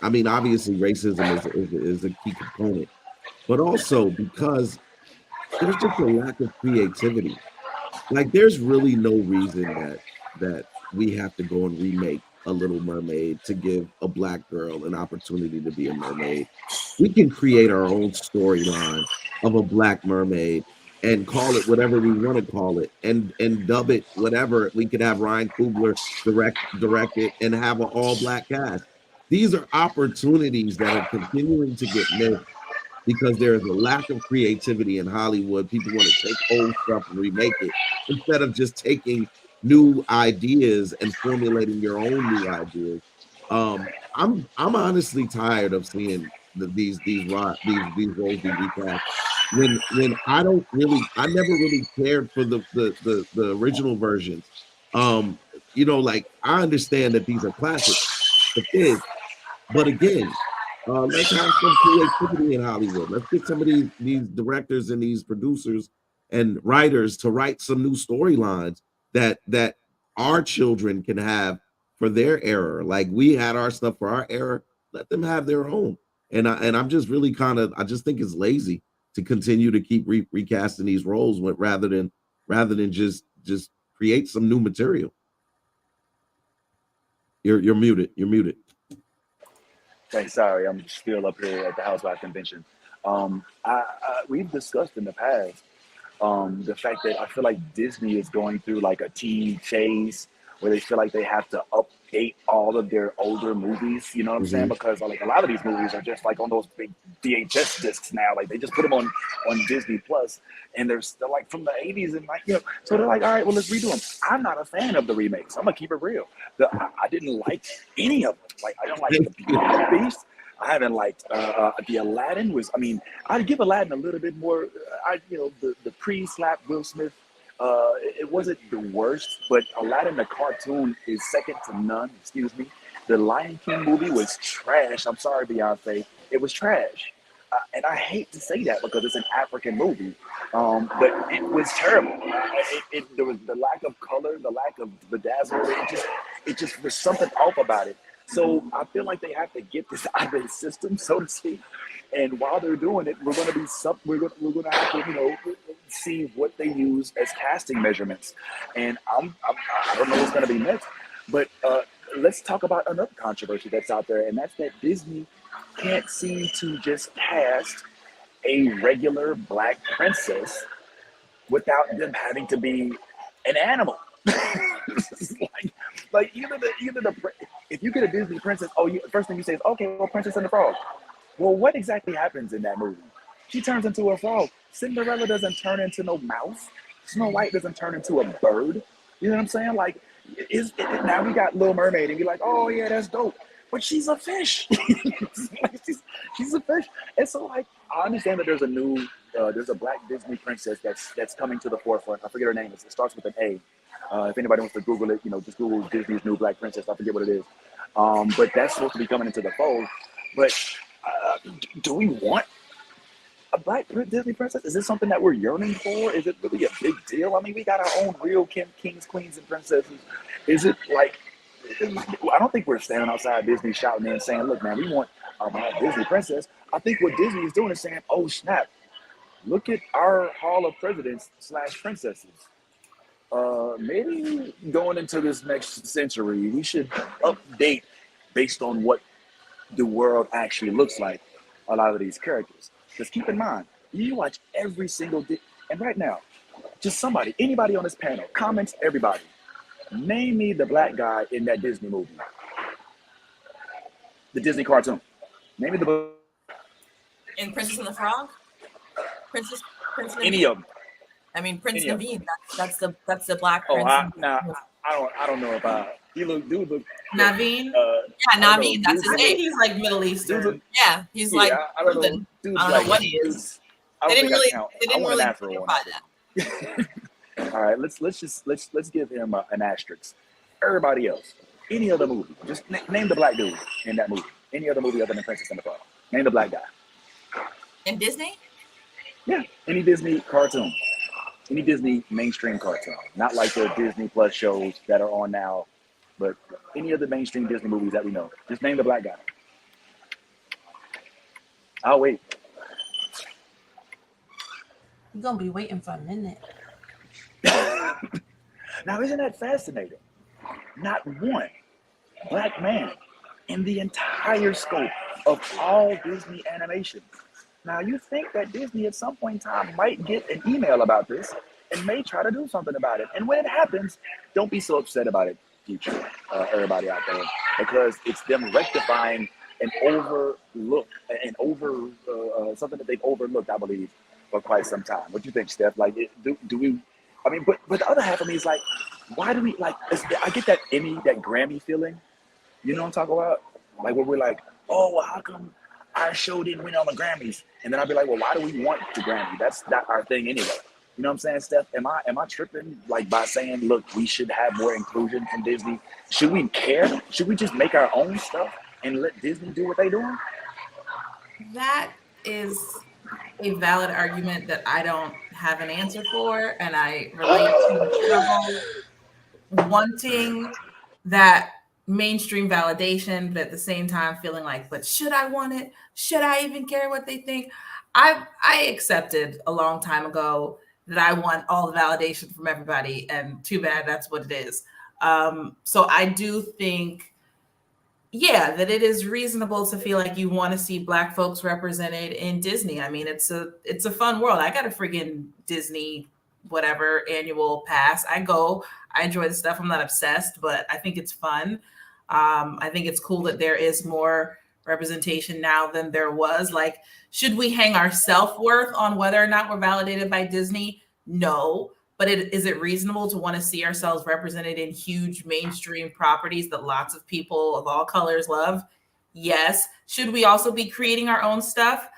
I mean, obviously racism is a key component, but also because there's just a lack of creativity. Like, there's really no reason that we have to go and remake a Little Mermaid to give a Black girl an opportunity to be a mermaid. We can create our own storyline of a Black mermaid and call it whatever we want to call it, and dub it whatever. We could have Ryan Coogler direct it and have an all-Black cast. These are opportunities that are continuing to get missed because there is a lack of creativity in Hollywood. People want to take old stuff and remake it instead of just taking new ideas and formulating your own new ideas. I'm honestly tired of seeing these roles be recast. When I never really cared for the original versions. You know, like, I understand that these are classics, but again, let's have some creativity in Hollywood. Let's get some of these directors and these producers and writers to write some new storylines that our children can have for their era. Like we had our stuff for our era, let them have their own. And I'm just really I just think it's lazy to continue to keep recasting these roles rather than just create some new material. You're muted. You're muted. Hey, sorry, I'm still up here at the Housewife Convention. We've discussed in the past the fact that I feel like Disney is going through like a teen phase where they feel like they have to update all of their older movies, you know what I'm saying? Because like a lot of these movies are just like on those big VHS discs now. Like they just put them on Disney Plus, and they're still like from the 80s and like, you know, so they're like, all right, well, let's redo them. I'm not a fan of the remakes. I'm gonna keep it real. I didn't like any of them. Like I don't like the Beauty and the Beast. I haven't liked the Aladdin. I'd give Aladdin a little bit more. The pre-slap Will Smith. It wasn't the worst, but Aladdin the cartoon is second to none. Excuse me. The Lion King movie was trash. I'm sorry, Beyonce. It was trash, and I hate to say that because it's an African movie, but it was terrible. There was the lack of color, the lack of bedazzle. It just there's something off about it. So I feel like they have to get this out of the system, so to speak. And while they're doing it, we're going to be we're going to have to, you know, see what they use as casting measurements. And I don't know what's going to be next, but let's talk about another controversy that's out there, and that's that Disney can't seem to just cast a regular black princess without them having to be an animal. like either the if you get a Disney princess, first thing you say is, okay, well, Princess and the Frog. Well, what exactly happens in that movie? She turns into a frog. Cinderella doesn't turn into no mouse. Snow White doesn't turn into a bird. You know what I'm saying? Like, now we got Lil Mermaid, and you're like, oh yeah, that's dope. But she's a fish. she's a fish. And so, like, I understand that there's a black Disney princess that's coming to the forefront. I forget her name. It starts with an A. If anybody wants to Google it, you know, just Google Disney's new black princess. I forget what it is. But that's supposed to be coming into the fold. But do we want a black Disney princess? Is this something that we're yearning for? Is it really a big deal? I mean, we got our own real kings, queens, and princesses. Is it like, I don't think we're standing outside Disney shouting and saying, look, man, we want a black Disney princess. I think what Disney is doing is saying, oh, snap, look at our Hall of Presidents / princesses. Maybe going into this next century, we should update based on what the world actually looks like, a lot of these characters. Because keep in mind, you watch every single and right now, just anybody on this panel, comments, everybody, name me the black guy in that Disney movie. The Disney cartoon. Name me the In Princess and the Frog? Prince any of them. I mean, Prince Any of Naveen. That's the black Oh, prince. I don't know about dude look Naveen? Yeah, Naveen. That's his name. He's like Middle Eastern. Yeah, he's like. I don't know. Dude's I don't know what he is. They didn't really clarify that. All right, let's give him an asterisk. Everybody else, any other movie, just name the black dude in that movie. Any other movie other than Princess and the Frog. Name the black guy. In Disney? Yeah, any Disney cartoon. Any Disney mainstream cartoon. Not like the Disney Plus shows that are on now, but any of the mainstream Disney movies that we know. Just name the black guy. I'll wait. You're gonna be waiting for a minute. Now, isn't that fascinating? Not one black man in the entire scope of all Disney animation. Now, you think that Disney at some point in time might get an email about this and may try to do something about it. And when it happens, don't be so upset about it, future, everybody out there, because it's them rectifying something that they've overlooked, I believe, for quite some time. What do you think, Steph? Like, do we? I mean, but the other half of me is like, why do we like? I get that Grammy feeling. You know what I'm talking about? Like, where we're like, oh, well, how come our show didn't win on the Grammys? And then I'll be like, well, why do we want the Grammy? That's not our thing anyway. You know what I'm saying, Steph? Am I tripping like by saying, look, we should have more inclusion from Disney? Should we care? Should we just make our own stuff and let Disney do what they're doing? That is a valid argument that I don't have an answer for, and I relate to the wanting that mainstream validation, but at the same time feeling like, but should I want it? Should I even care what they think? I accepted a long time ago that I want all the validation from everybody, and too bad that's what it is. So I do think, yeah, that it is reasonable to feel like you want to see Black folks represented in Disney. I mean, it's a fun world. I got a friggin' Disney whatever annual pass. I go, I enjoy the stuff. I'm not obsessed, but I think it's fun. I think it's cool that there is more representation now than there was. Like, should we hang our self-worth on whether or not we're validated by Disney? No. But is it reasonable to want to see ourselves represented in huge mainstream properties that lots of people of all colors love? Yes. Should we also be creating our own stuff?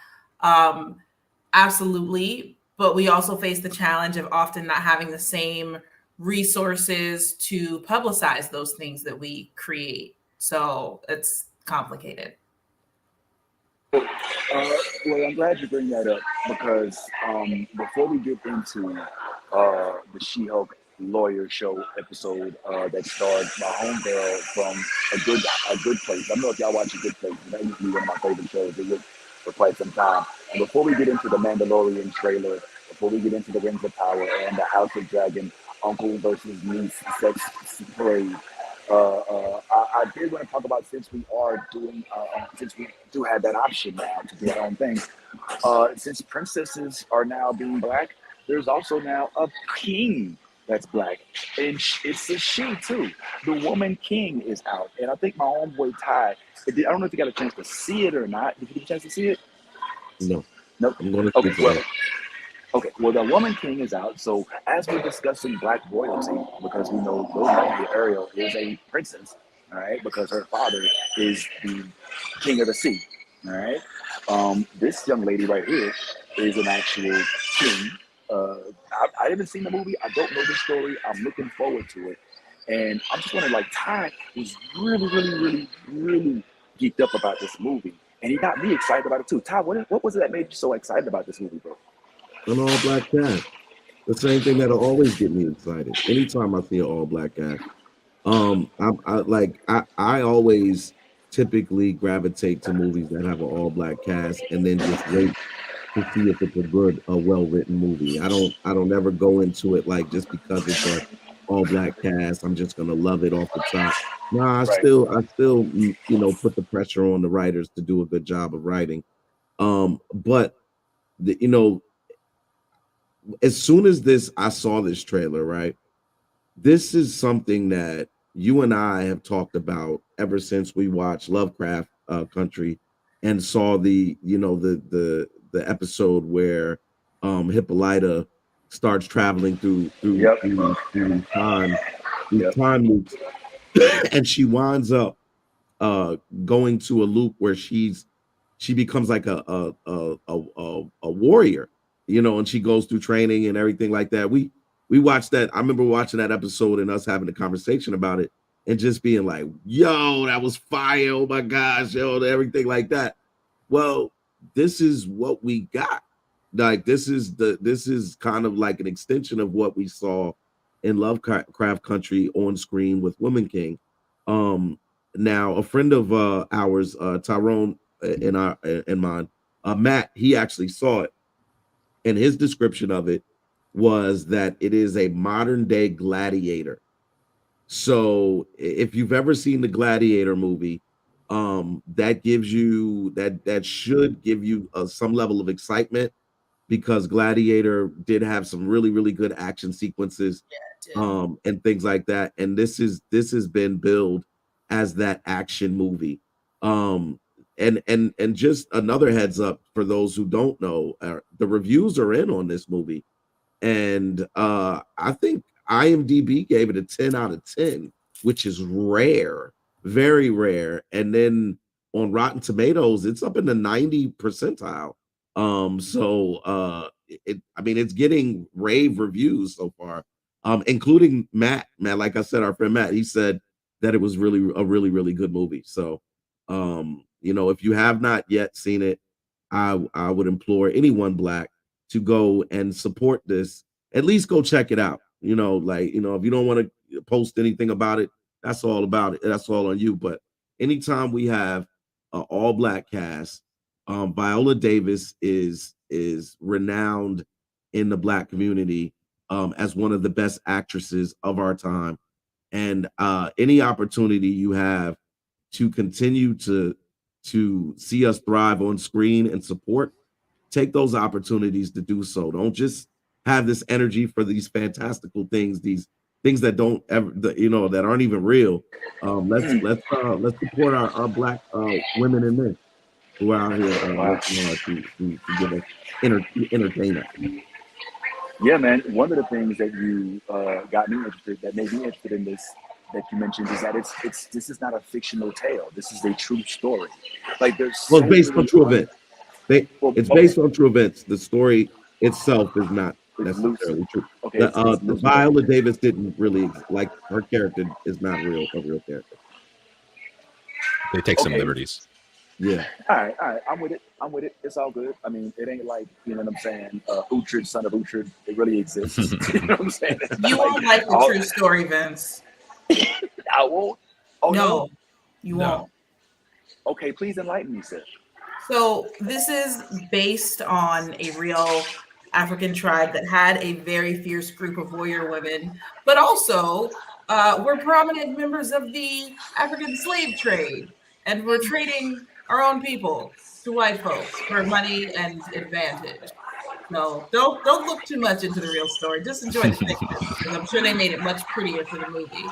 Absolutely. But we also face the challenge of often not having the same resources to publicize those things that we create. So it's complicated. Well, I'm glad you bring that up, because before we get into the She-Hulk lawyer show episode that starred my homegirl from a good place. I don't know if y'all watch A Good Place. That used to be one of my favorite shows to look for quite some time. And before we get into the Mandalorian trailer, before we get into the Rings of Power and the House of Dragon, uncle versus niece sex parade, I did want to talk about, since we are doing, since we do have that option now to do our own thing, since princesses are now being black, there's also now a king that's black, and it's a she too. The woman king is out, and I think my homeboy Ty. I don't know if you got a chance to see it or not. Did you get a chance to see it? No. Nope. I'm going to Okay. see it. Okay, well, the Woman King is out. So as we're discussing black royalty, because we know Lil Mermaid Ariel is a princess, all right, because her father is the king of the sea, all right. This young lady right here is an actual king. I haven't seen the movie. I don't know the story. I'm looking forward to it. And I'm just wondering, like, Ty was really geeked up about this movie. And he got me excited about it too. Ty, what was it that made you so excited about this movie, bro? An all black cast. The same thing that'll always get me excited. Anytime I see an all black cast. I always typically gravitate to movies that have an all black cast and then just wait to see if it's a well written movie. I don't ever go into it like just because it's a all black cast, I'm just gonna love it off the top. Nah, I still put the pressure on the writers to do a good job of writing. But as soon as I saw this trailer, right? This is something that you and I have talked about ever since we watched Lovecraft Country and saw the episode where Hippolyta starts traveling through time loops, and she winds up going to a loop where she becomes like a warrior, and she goes through training and everything like that. We watched that. I remember watching that episode and us having a conversation about it and just being like, yo, that was fire. Oh my gosh, yo, everything like that. Well, this is what we got. Like, this is kind of like an extension of what we saw in Lovecraft Country on screen with Woman King. Now a friend of ours, Tyrone and mine, Matt, he actually saw it, and his description of it was that it is a modern day Gladiator. So if you've ever seen the Gladiator movie, that should give you some level of excitement, because Gladiator did have some really good action sequences, and things like that. And this has been billed as that action movie. And just another heads up for those who don't know, the reviews are in on this movie, and I think IMDb gave it a 10 out of 10, which is rare, very rare. And then on Rotten Tomatoes, it's up in the 90 percentile. It's getting rave reviews so far, including Matt. Like I said, our friend Matt, he said that it was really good movie. So, if you have not yet seen it, I would implore anyone black to go and support this. At least go check it out. If you don't want to post anything about it, that's all about it. That's all on you. But anytime we have an all black cast, Viola Davis is renowned in the black community as one of the best actresses of our time. And any opportunity you have to continue to see us thrive on screen and support, take those opportunities to do so. Don't just have this energy for these fantastical things, these things that don't ever, that aren't even real. Let's support our black women and men who are out here working hard to give us entertainment. Yeah, man. One of the things that you got me interested, that made me interested in this, that you mentioned, is that this is not a fictional tale. This is a true story. Like, it's based on true events. It's based on true events. The story itself is not necessarily true. Okay, Viola Davis didn't really, like, her character is not a real character. They take some liberties. Yeah. All right, I'm with it. I'm with it. It's all good. I mean, it ain't like, you know what I'm saying, Uhtred, son of Uhtred, it really exists. You know what I'm saying? It's not You like, won't like the oh, true story, Vince. I won't. Oh no. No, you won't. Okay, please enlighten me, sir. So this is based on a real African tribe that had a very fierce group of warrior women, but also were prominent members of the African slave trade, and were trading our own people to white folks for money and advantage. No, don't look too much into the real story. Just enjoy the fiction, because I'm sure they made it much prettier for the movie.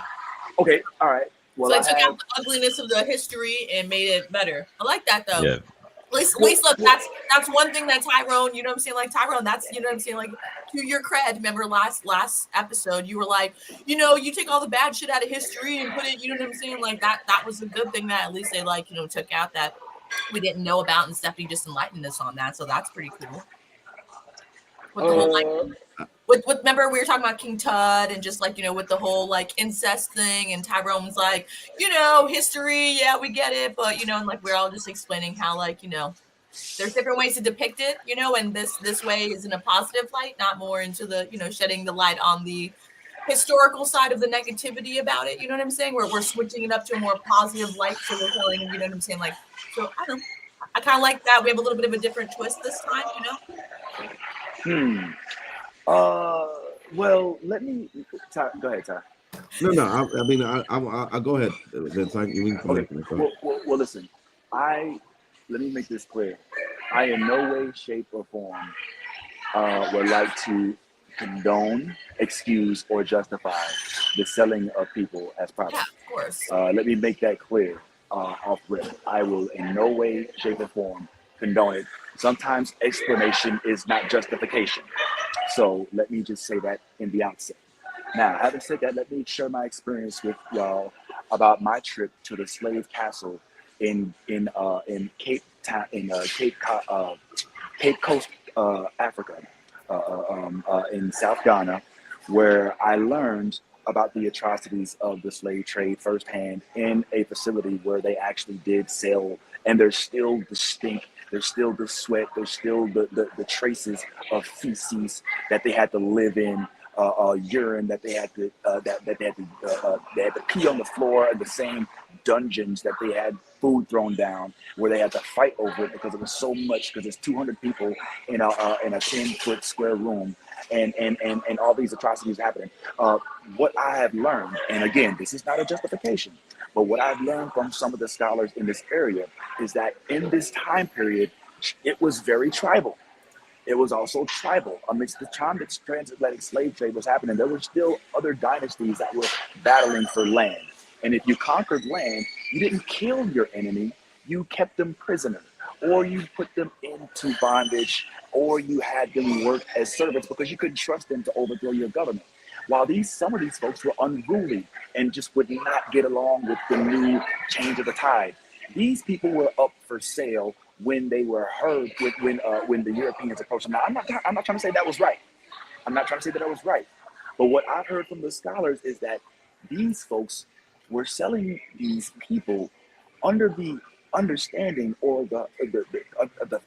Okay, all right. So Well, they took out the ugliness of the history and made it better. I like that though. Yeah. At least look, that's one thing that Tyrone, you know what I'm saying? Like Tyrone, that's, you know what I'm saying? Like, to your cred, remember last episode, you were like, you know, you take all the bad shit out of history and put it, you know what I'm saying? Like that was a good thing that at least they like, you know, took out that we didn't know about, and Stephanie just enlightened us on that. So that's pretty cool. With the whole like with remember we were talking about King Tut and just like, you know, with the whole like incest thing, and Tyrone was like, you know, history, yeah, we get it, but you know, and like we're all just explaining how like, you know, there's different ways to depict it, you know, and this way is in a positive light, not more into the, you know, shedding the light on the historical side of the negativity about it, you know what I'm saying? Where we're switching it up to a more positive light, so we're telling them, you know what I'm saying? Like, so I don't know, I kind of like that we have a little bit of a different twist this time, you know. Well, let me. Ty, go ahead, Ty. No. I mean, I go ahead, Vince. You can Okay. Well, listen. Let me make this clear. I in no way, shape, or form would like to condone, excuse, or justify the selling of people as property. Yeah, of course. Let me make that clear off rip. I will in no way, shape, or form condone it. Sometimes explanation is not justification. So let me just say that in the outset. Now, having said that, let me share my experience with y'all about my trip to the slave castle in Cape Coast, Africa, in South Ghana, where I learned about the atrocities of the slave trade firsthand in a facility where they actually did sell, and there's still the stink, there's still the sweat, there's still the traces of feces that they had to live in, urine that they had to they had to pee on the floor, and the same dungeons that they had food thrown down, where they had to fight over it because it was so much, because it's 200 people in a 10-foot square room, and all these atrocities happening. What I have learned, and again, this is not a justification, but what I've learned from some of the scholars in this area is that in this time period, it was very tribal. It was also tribal. Amidst the time that transatlantic slave trade was happening, there were still other dynasties that were battling for land. And if you conquered land, you didn't kill your enemy, you kept them prisoner, or you put them into bondage, or you had them work as servants because you couldn't trust them to overthrow your government. While some of these folks were unruly and just would not get along with the new change of the tide, these people were up for sale when they were heard, when the Europeans approached them. Now, I'm not trying to say that was right. I'm not trying to say that was right. But what I've heard from the scholars is that these folks were selling these people under the understanding or the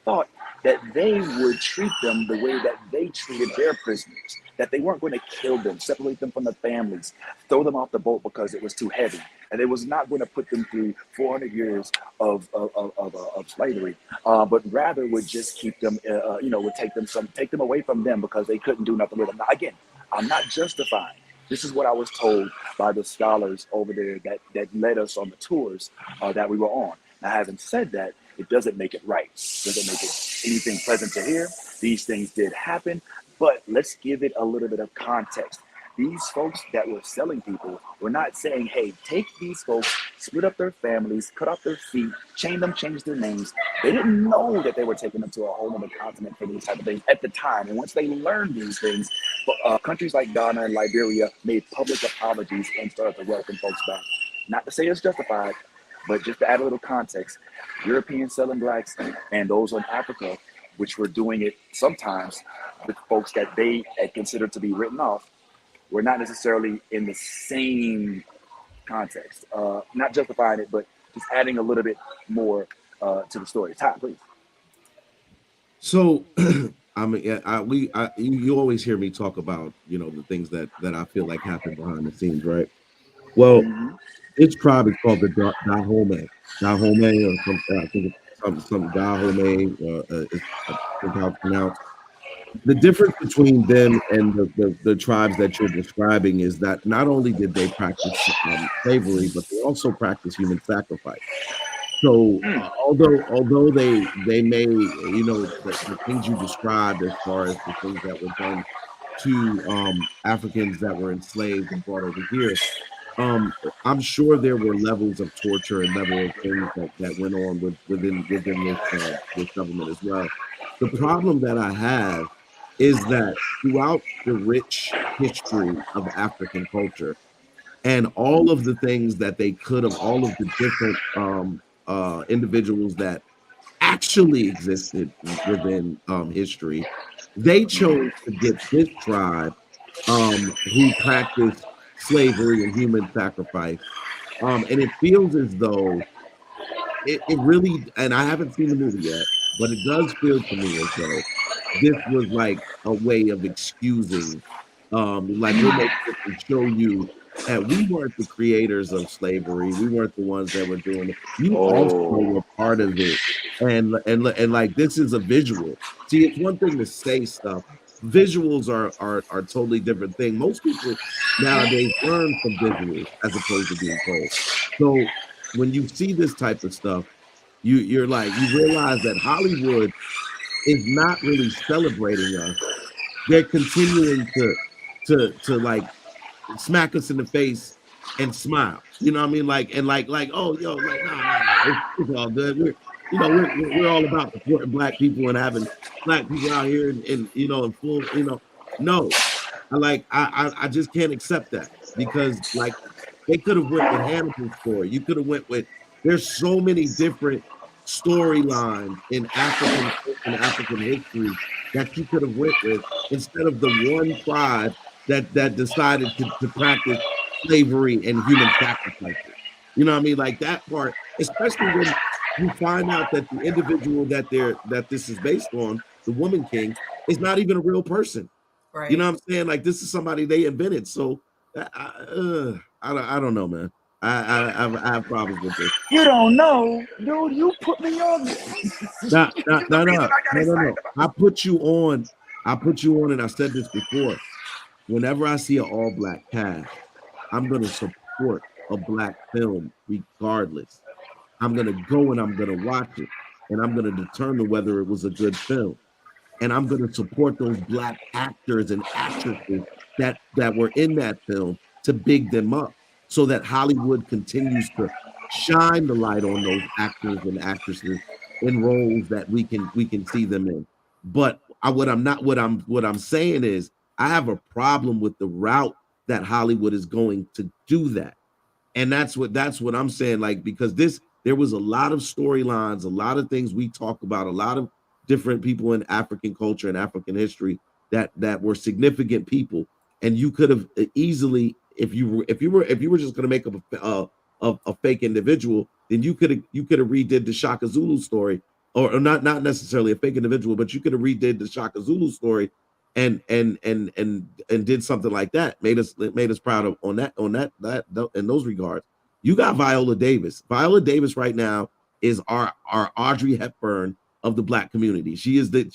thought that they would treat them the way that they treated their prisoners, that they weren't going to kill them, separate them from the families, throw them off the boat because it was too heavy, and they was not going to put them through 400 years of slavery, but rather would just keep them, would take them away from them because they couldn't do nothing with them. Now, again, I'm not justifying. This is what I was told by the scholars over there that led us on the tours that we were on. Now, having said that, it doesn't make it right. It doesn't make it anything pleasant to hear. These things did happen, but let's give it a little bit of context. These folks that were selling people were not saying, hey, take these folks, split up their families, cut off their feet, chain them, change their names. They didn't know that they were taking them to a whole other continent for these type of things at the time. And once they learned these things, countries like Ghana and Liberia made public apologies and started to welcome folks back. Not to say it's justified, but just to add a little context, Europeans selling blacks and those in Africa, which were doing it sometimes with folks that they had considered to be written off, were not necessarily in the same context. Not justifying it, but just adding a little bit more to the story. Ty, please. So, I mean, yeah, you always hear me talk about, you know, the things that I feel like happen behind the scenes, right? Well, Mhm. its tribe is called the Dahomey, Dahomey, or some, I think it's some Dahomey, is I think how it's pronounced. The difference between them and the tribes that you're describing is that not only did they practice slavery, but they also practice human sacrifice. So although they may, you know, the things you described as far as the things that were done to Africans that were enslaved and brought over here, um, I'm sure there were levels of torture and level of things that went on within this government as well. The problem that I have is that throughout the rich history of African culture, and all of the things that they could have, all of the different individuals that actually existed within history, they chose to get this tribe who practiced slavery and human sacrifice. And it feels as though it really, and I haven't seen the movie yet, but it does feel to me as though this was like a way of excusing, like we're making it to show you that we weren't the creators of slavery, we weren't the ones that were doing it. You also Oh. were part of it, and like this is a visual. See, it's one thing to say stuff. Visuals are totally different thing. Most people nowadays learn from visuals as opposed to being told. So when you see this type of stuff, you're like you realize that Hollywood is not really celebrating us. They're continuing to like smack us in the face and smile. You know what I mean? Like and like oh yo like no, it's all good. We're you know we're all about supporting black people and having black people out here and you know in full you know no I just can't accept that because like they could have went with Hannibal's story. You could have went with there's so many different storylines in African history that you could have went with instead of the one tribe that decided to practice slavery and human sacrifices. You know what I mean? Like that part, especially when you find out that the individual that this is based on, the Woman King, is not even a real person. You know Right. what I'm saying? Like this is somebody they invented. So I don't know, man. I have problems with this. You don't know, dude. You put me on this. No, no, You're the no, reason no, I got no, no, excited no. I put you on. I put you on, and I said this before. Whenever I see an all black cast, I'm gonna support a black film regardless. I'm gonna go and I'm gonna watch it, and I'm gonna determine whether it was a good film. And I'm going to support those black actors and actresses that were in that film to big them up so that Hollywood continues to shine the light on those actors and actresses in roles that we can see them in. But what I'm saying is I have a problem with the route that Hollywood is going to do that. And that's what I'm saying. Like, because there was a lot of storylines, a lot of things we talk about, a lot of different people in African culture and African history that were significant people. And you could have easily, if you were just going to make up a fake individual, then you could have redid the Shaka Zulu story, or not necessarily a fake individual, but you could have redid the Shaka Zulu story and did something like that, made us proud of on that in those regards. You got Viola Davis. Viola Davis right now is our Audrey Hepburn of the black community. She is the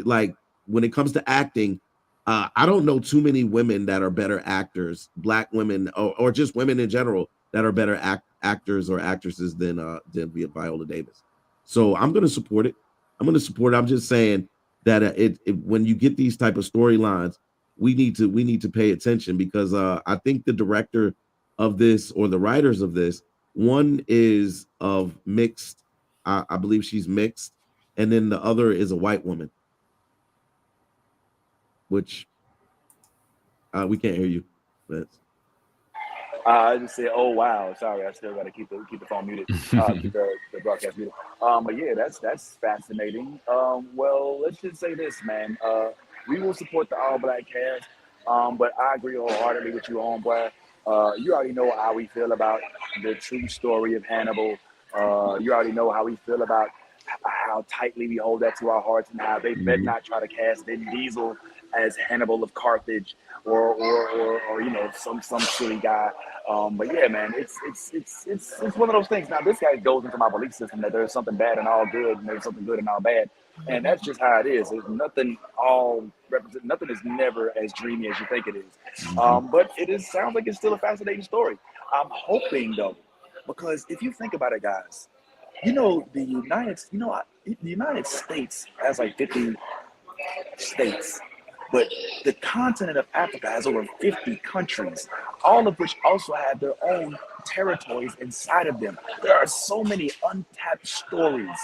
like when it comes to acting. I don't know too many women that are better actors, black women or just women in general that are better actors or actresses than Viola Davis. So I'm going to support it. I'm just saying that when you get these type of storylines, we need to pay attention because I think the director of this or the writers of this, one is of mixed, I believe she's mixed, and then the other is a white woman, which we can't hear you. Vince. I just said, "Oh wow, sorry, I still got to keep the phone muted, keep the broadcast muted." But yeah, that's fascinating. Well, let's just say this, man. We will support the all black cast, but I agree wholeheartedly with you, homeboy. You already know how we feel about the true story of Hannibal. You already know how we feel about how tightly we hold that to our hearts, and how they better not try to cast Vin Diesel as Hannibal of Carthage, or you know, some silly guy. But yeah, man, it's one of those things. Now this guy goes into my belief system that there's something bad and all good, and there's something good and all bad, and that's just how it is. There's nothing nothing is never as dreamy as you think it is. But sounds like it's still a fascinating story. I'm hoping though, because if you think about it, guys, you know, the United States has like 50 states, but the continent of Africa has over 50 countries, all of which also have their own territories inside of them. There are so many untapped stories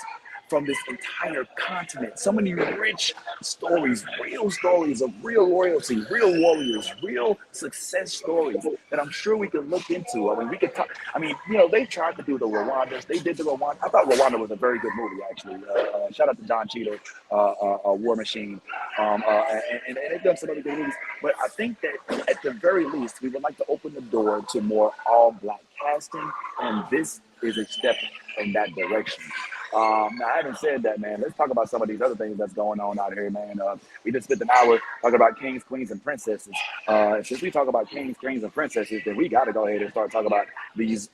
from this entire continent, so many rich stories, real stories of real royalty, real warriors, real success stories that I'm sure we could look into. I mean, we could talk. I mean, you know, they tried to do the Rwandas. They did the Rwanda. I thought Rwanda was a very good movie, actually. Shout out to Don Cheadle, War Machine, and they've done some other good movies. But I think that at the very least, we would like to open the door to more all-black casting, and this is a step in that direction. Now, having said that, man, let's talk about some of these other things that's going on out here, man. We just spent an hour talking about kings, queens, and princesses. Since we talk about kings, queens, and princesses, then we got to go ahead and start talking about these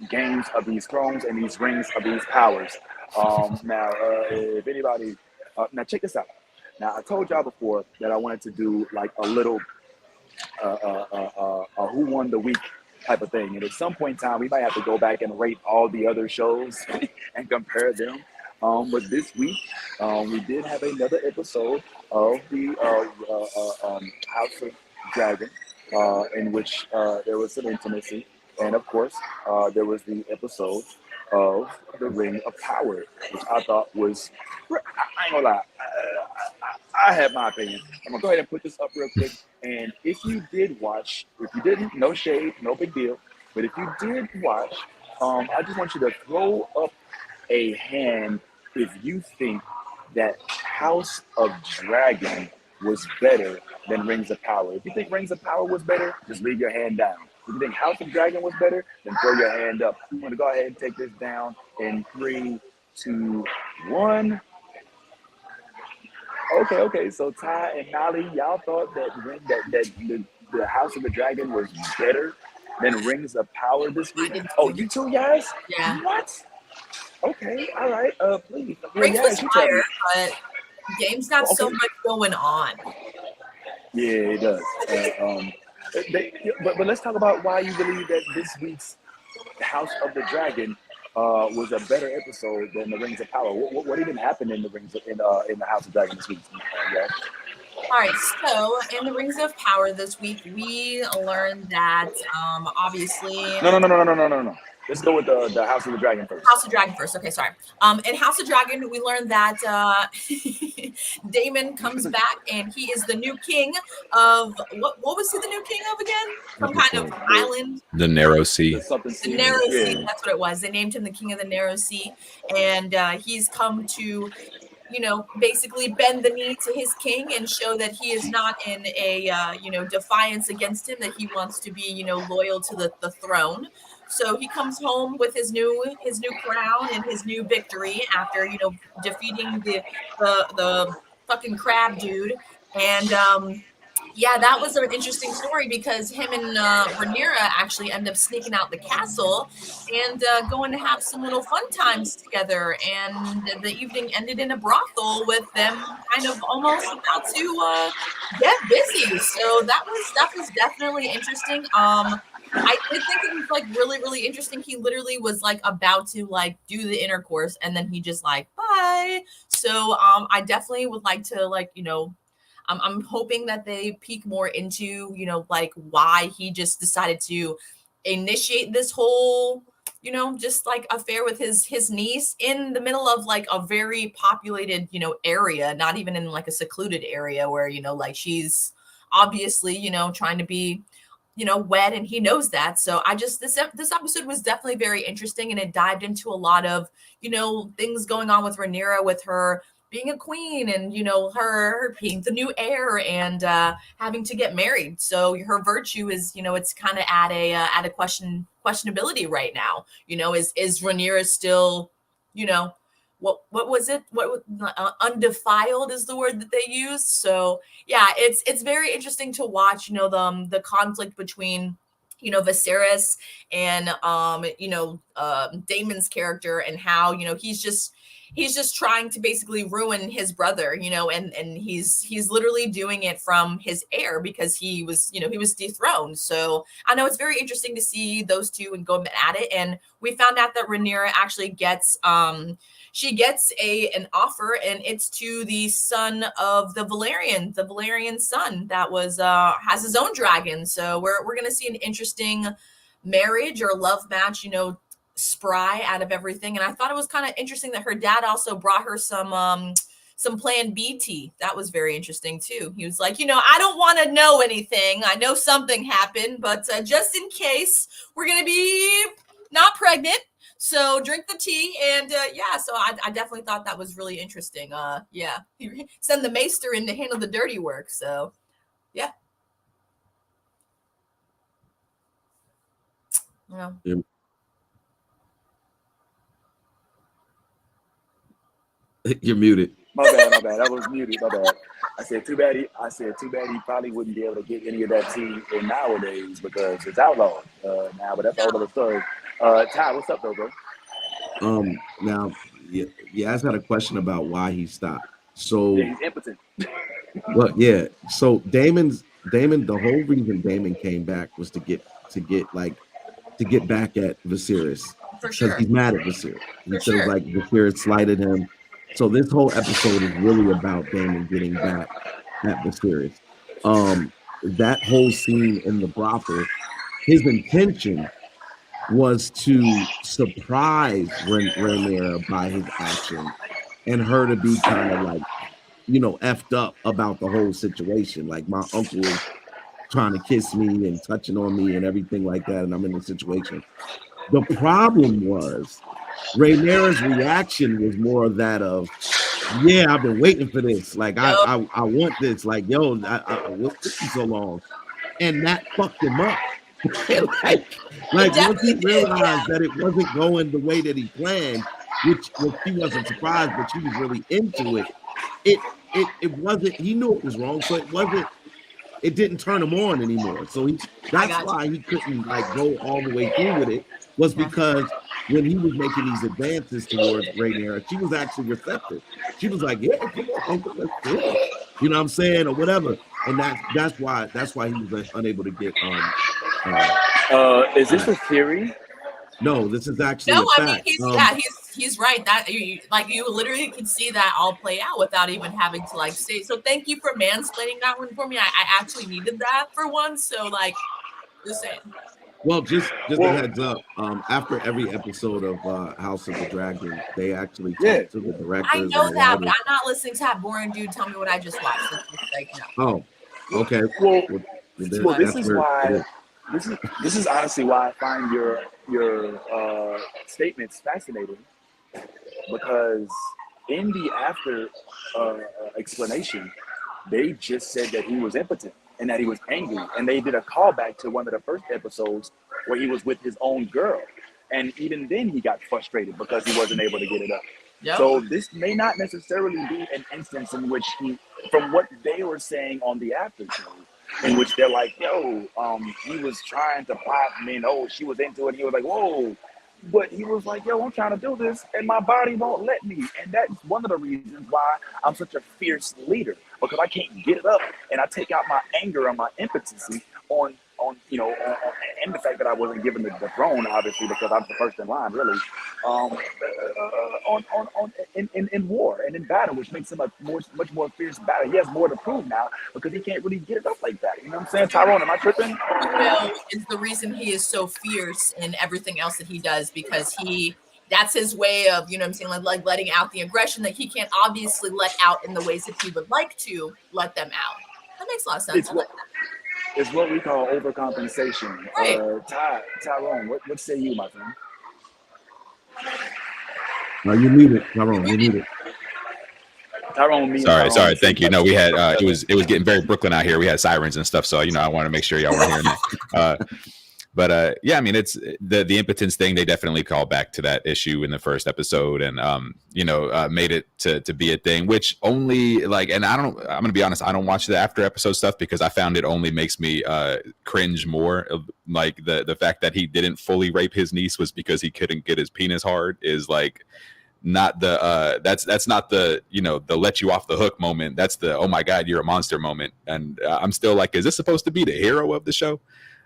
games of these thrones and these rings of these powers. Now, if anybody, now check this out. Now, I told y'all before that I wanted to do like a little who won the week type of thing. And at some point in time, we might have to go back and rate all the other shows and compare them. But this week, we did have another episode of the House of Dragon, in which there was some intimacy. And of course, there was the episode of the Ring of Power, which I thought was, I ain't gonna lie, I have my opinion. I'm gonna go ahead and put this up real quick. And if you did watch, if you didn't, no shade, no big deal. But if you did watch, I just want you to throw up a hand if you think that House of Dragon was better than Rings of Power. If you think Rings of Power was better, just leave your hand down. If you think House of Dragon was better, then throw your hand up. I'm gonna go ahead and take this down in 3, 2, 1. Okay. So Ty and Nolly, y'all thought that the House of the Dragon was better than Rings of Power this week? Oh, you too, guys? Yeah. What? Okay, all right. Please. Rings was you tell me. fire, but game's got so much going on. Yeah, it does. But let's talk about why you believe that this week's House of the Dragon was a better episode than the Rings of Power. What even happened in the in the House of Dragon this week? All right, so in the Rings of Power this week, we learned that obviously. No. Let's go with the House of the Dragon first. House of Dragon first. Okay, sorry. In House of Dragon, we learned that Daemon comes back and he is the new king of what was he the new king of again? Some kind of island. The Narrow Sea. The Narrow Sea. That's what it was. They named him the King of the Narrow Sea, and he's come to, you know, basically bend the knee to his king and show that he is not in a defiance against him. That he wants to be, loyal to the throne. So he comes home with his new crown and his new victory after, defeating the fucking crab dude. And that was an interesting story because him and Rhaenyra actually end up sneaking out the castle and going to have some little fun times together. And the evening ended in a brothel with them kind of almost about to get busy. So that was definitely interesting. I did think it was like really, really interesting. He literally was like about to like do the intercourse and then he just like, bye. So I definitely would like to I'm hoping that they peek more into, like why he just decided to initiate this whole, just like affair with his niece in the middle of like a very populated, area, not even in like a secluded area where, like she's obviously, trying to be, wed, and he knows that. So this episode was definitely very interesting, and it dived into a lot of, things going on with Rhaenyra with her being a queen and her being the new heir and having to get married. So her virtue is it's kind of at a questionability right now. Is Rhaenyra still what was it? What undefiled is the word that they use. So yeah, it's very interesting to watch the conflict between Viserys and Damon's character, and how he's just trying to basically ruin his brother, and he's literally doing it from his heir because he was dethroned. So I know it's very interesting to see those two and go at it. And we found out that Rhaenyra actually gets she gets an offer, and it's to the son of the Valerian son that was has his own dragon. So we're gonna see an interesting marriage or love match, spry out of everything. And I thought it was kind of interesting that her dad also brought her some Plan B tea. That was very interesting too. He was like, I don't want to know anything. I know something happened, but just in case, we're gonna be not pregnant. So drink the tea. And yeah, so I definitely thought that was really interesting. Yeah, send the maester in to handle the dirty work. So yeah. Yeah. You're muted. My bad. I was muted. My bad. I said too bad. He probably wouldn't be able to get any of that tea in nowadays because it's outlawed now. But that's a whole other story. Ty, what's up, though, bro? Now, you guys had a question about why he stopped. So yeah, he's impotent. Well, yeah. So Damon, the whole reason Damon came back was to get back at Viserys. For sure. Because he's mad at Viserys. He feels like Viserys slighted him. So this whole episode is really about Damon getting back at Viserys. That whole scene in the brothel, his intention was to surprise Rhaenyra by his action and her to be kind of like, effed up about the whole situation. Like, my uncle is trying to kiss me and touching on me and everything like that, and I'm in the situation. The problem was Rhaenyra's reaction was more of that of, yeah, I've been waiting for this. Like, I want this. Like, yo, what's taking so long? And that fucked him up. like once he realized that it wasn't going the way that he planned, which she wasn't surprised, but she was really into it. It wasn't. He knew it was wrong, so it didn't turn him on anymore. So that's why he couldn't go all the way through with it, was because when he was making these advances towards Rhaenyra, she was actually receptive. She was like, yeah, come on, Uncle, let's do it. You know what I'm saying, or whatever. And that's why he was unable to get is this a theory? No, this is actually no. A I mean, he's right. That you literally can see that all play out without even having to say. So thank you for mansplaining that one for me. I actually needed that for once. So just saying. Well, just a heads up. After every episode of House of the Dragon, they actually talk to the directors. I know that, but I'm not listening to that boring dude tell me what I just watched. No. Oh, okay. Well, this is why. This is honestly why I find your statements fascinating, because in the after explanation, they just said that he was impotent and that he was angry, and they did a callback to one of the first episodes where he was with his own girl, and even then he got frustrated because he wasn't able to get it up. Yep. So this may not necessarily be an instance in which from what they were saying on the after show, in which they're like, yo, he was trying to pop me, and she was into it. He was like, whoa. But he was like, yo, I'm trying to do this, and my body won't let me. And that's one of the reasons why I'm such a fierce leader, because I can't get it up, and I take out my anger and my impotency on and the fact that I wasn't given the throne, obviously, because I'm the first in line, really, in war and in battle, which makes him a much more fierce battle. He has more to prove now because he can't really get it up like that. You know what I'm saying, Tyrone? Am I tripping? Well, it's the reason he is so fierce in everything else that he does, because that's his way of, like letting out the aggression that he can't obviously let out in the ways that he would like to let them out. That makes a lot of sense. It's what we call overcompensation. Right. Tyrone, what say you, my friend? No, you need it, Tyrone. You need it. Tyrone, me and Sorry, Tyrone. thank you. No, we had it was getting very Brooklyn out here. We had sirens and stuff, so I want to make sure y'all weren't hearing that. But yeah, I mean, it's the impotence thing. They definitely call back to that issue in the first episode, and made it to be a thing. Which only and I'm gonna be honest, I don't watch the after episode stuff because I found it only makes me cringe more. Like the fact that he didn't fully rape his niece was because he couldn't get his penis hard is like not the that's not the the let you off the hook moment. That's the oh my god you're a monster moment. And I'm still like, is this supposed to be the hero of the show?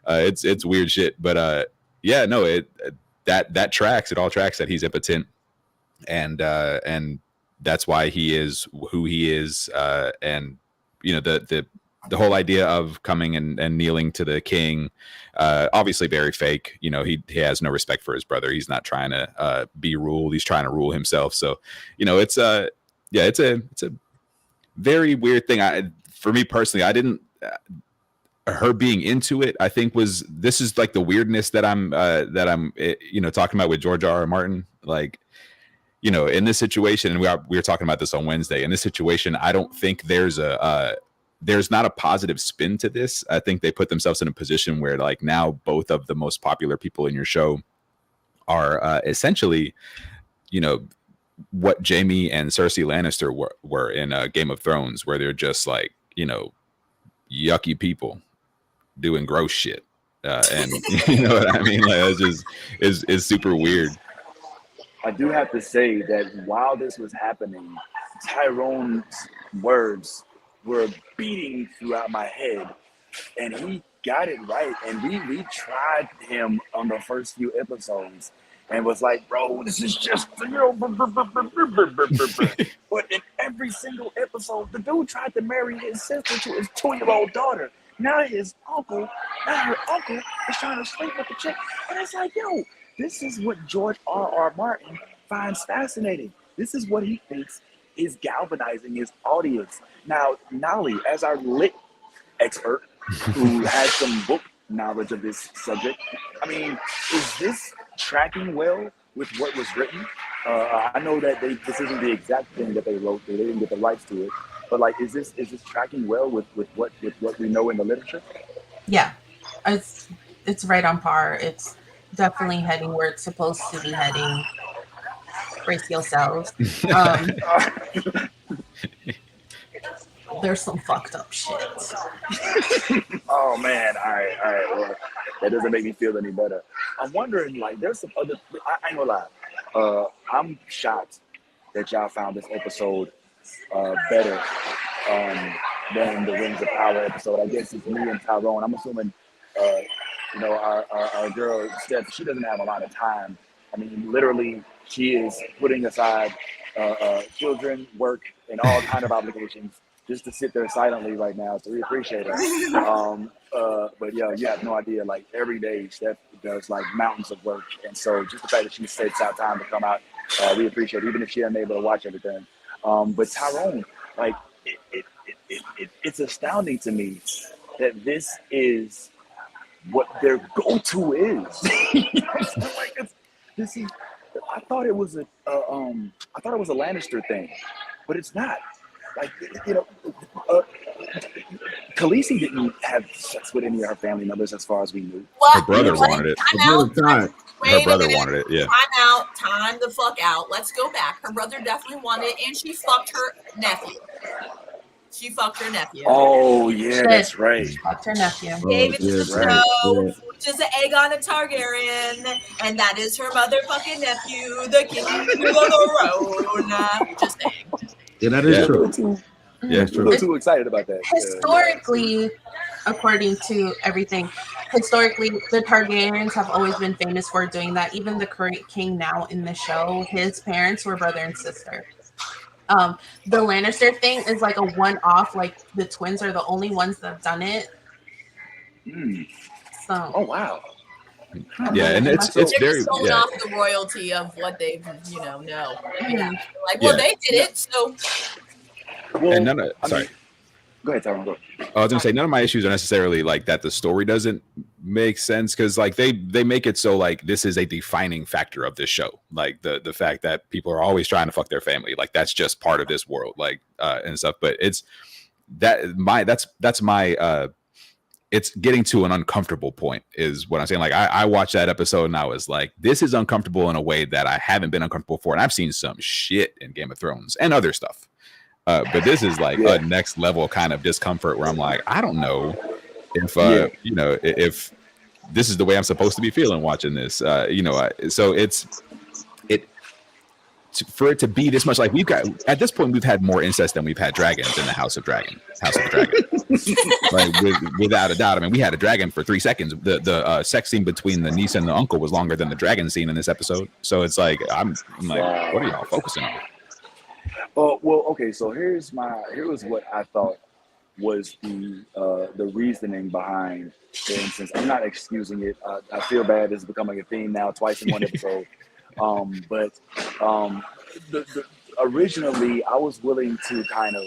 It's weird shit, but yeah, no, that tracks. It all tracks that he's impotent, and that's why he is who he is. And the whole idea of coming and kneeling to the king, obviously very fake. He has no respect for his brother. He's not trying to be ruled. He's trying to rule himself. So it's a very weird thing. For me personally, I didn't. Her being into it, I think this is like the weirdness that I'm talking about with George R.R. Martin. Like, in this situation, and we were talking about this on Wednesday. In this situation, I don't think there's not a positive spin to this. I think they put themselves in a position where like now both of the most popular people in your show are essentially, what Jaime and Cersei Lannister were in Game of Thrones, where they're just like, yucky people doing gross shit, and you know what I mean. Like it's just is super weird. I do have to say that while this was happening, Tyrone's words were beating throughout my head, and he got it right. And we tried him on the first few episodes, and was like, bro, this is just But in every single episode, the dude tried to marry his sister to his 2-year-old daughter. Now her uncle is trying to sleep with the chick. And it's like, yo, this is what George R.R. Martin finds fascinating. This is what he thinks is galvanizing his audience. Now, Nolly, as our lit expert who has some book knowledge of this subject, I mean, is this tracking well with what was written? I know that this isn't the exact thing that they wrote. They didn't get the rights to it. But like, is this tracking well with what we know in the literature? Yeah, it's right on par. It's definitely heading where it's supposed to be heading. Brace yourselves. There's some fucked up shit. Oh man! All right. Well, that doesn't make me feel any better. I'm wondering, like, there's some other. I ain't gonna lie. I'm shocked that y'all found this episode better than the Rings of Power episode. I guess it's me and Tyrone. I'm assuming, our girl Steph. She doesn't have a lot of time. I mean, literally, she is putting aside children, work, and all kind of obligations just to sit there silently right now. So we appreciate her. But yeah, you have no idea. Like every day, Steph does like mountains of work, and so just the fact that she takes out time to come out, we appreciate it, even if she hasn't been able to watch everything. But Tyrone, like it's astounding to me that this is what their go-to is. Like this is. I thought it was a Lannister thing, but it's not. Like, Khaleesi didn't have sex with any of her family members, as far as we knew. Her brother wanted it. Her brother wanted it. Yeah. Time the fuck out. Let's go back. Her brother definitely wanted it, and she fucked her nephew. Oh yeah, that's right. Fucked her nephew. Gave it to the snow, which is an Aegon and Targaryen, and that is her motherfucking nephew, the king of the throne. Just saying. Yeah, that is true. Yeah, true. I'm too excited about that. Historically, according to everything, the Targaryens have always been famous for doing that. Even the current king now in the show, his parents were brother and sister. The Lannister thing is like a one-off. Like the twins are the only ones that have done it. So. Oh wow. Yeah, and it's very showing off the royalty of what they know. Yeah. Like, well, they did it, so. Well, and sorry. Go ahead, Tyrone. Go. I was gonna say none of my issues are necessarily like that the story doesn't make sense, because like they make it so like this is a defining factor of this show, like the fact that people are always trying to fuck their family, like that's just part of this world, like and stuff. But it's that's my it's getting to an uncomfortable point is what I'm saying. Like I watched that episode and I was like, this is uncomfortable in a way that I haven't been uncomfortable before, and I've seen some shit in Game of Thrones and other stuff. But this is like a next level kind of discomfort where I'm like, I don't know if you know, if this is the way I'm supposed to be feeling watching this. You know, so for it to be this much, like we've got at this point, we've had more incest than we've had dragons in the House of the Dragon. Like without a doubt. I mean, we had a dragon for 3 seconds. The sex scene between the niece and the uncle was longer than the dragon scene in this episode. So it's like I'm like, what are y'all focusing on? Oh well, okay. So here's what I thought was the reasoning behind. For instance, I'm not excusing it. I feel bad. It's becoming a theme now, twice in one episode. But originally, I was willing to kind of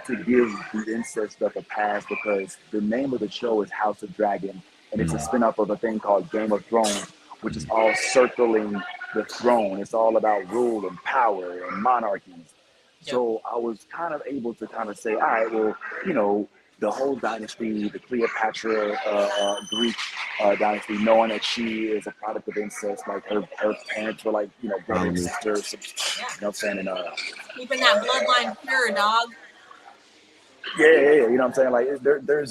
to give the incest stuff a pass because the name of the show is House of Dragon, and it's a spin-off of a thing called Game of Thrones, which is all circling the throne. It's all about rule and power and monarchies. So I was kind of able to kind of say, all right, well, you know, the whole dynasty, the Cleopatra Greek dynasty, knowing that she is a product of incest, like her parents were like, you know, brother and sister, you know what I'm saying? And, keeping that bloodline pure, dog. Yeah, you know what I'm saying? Like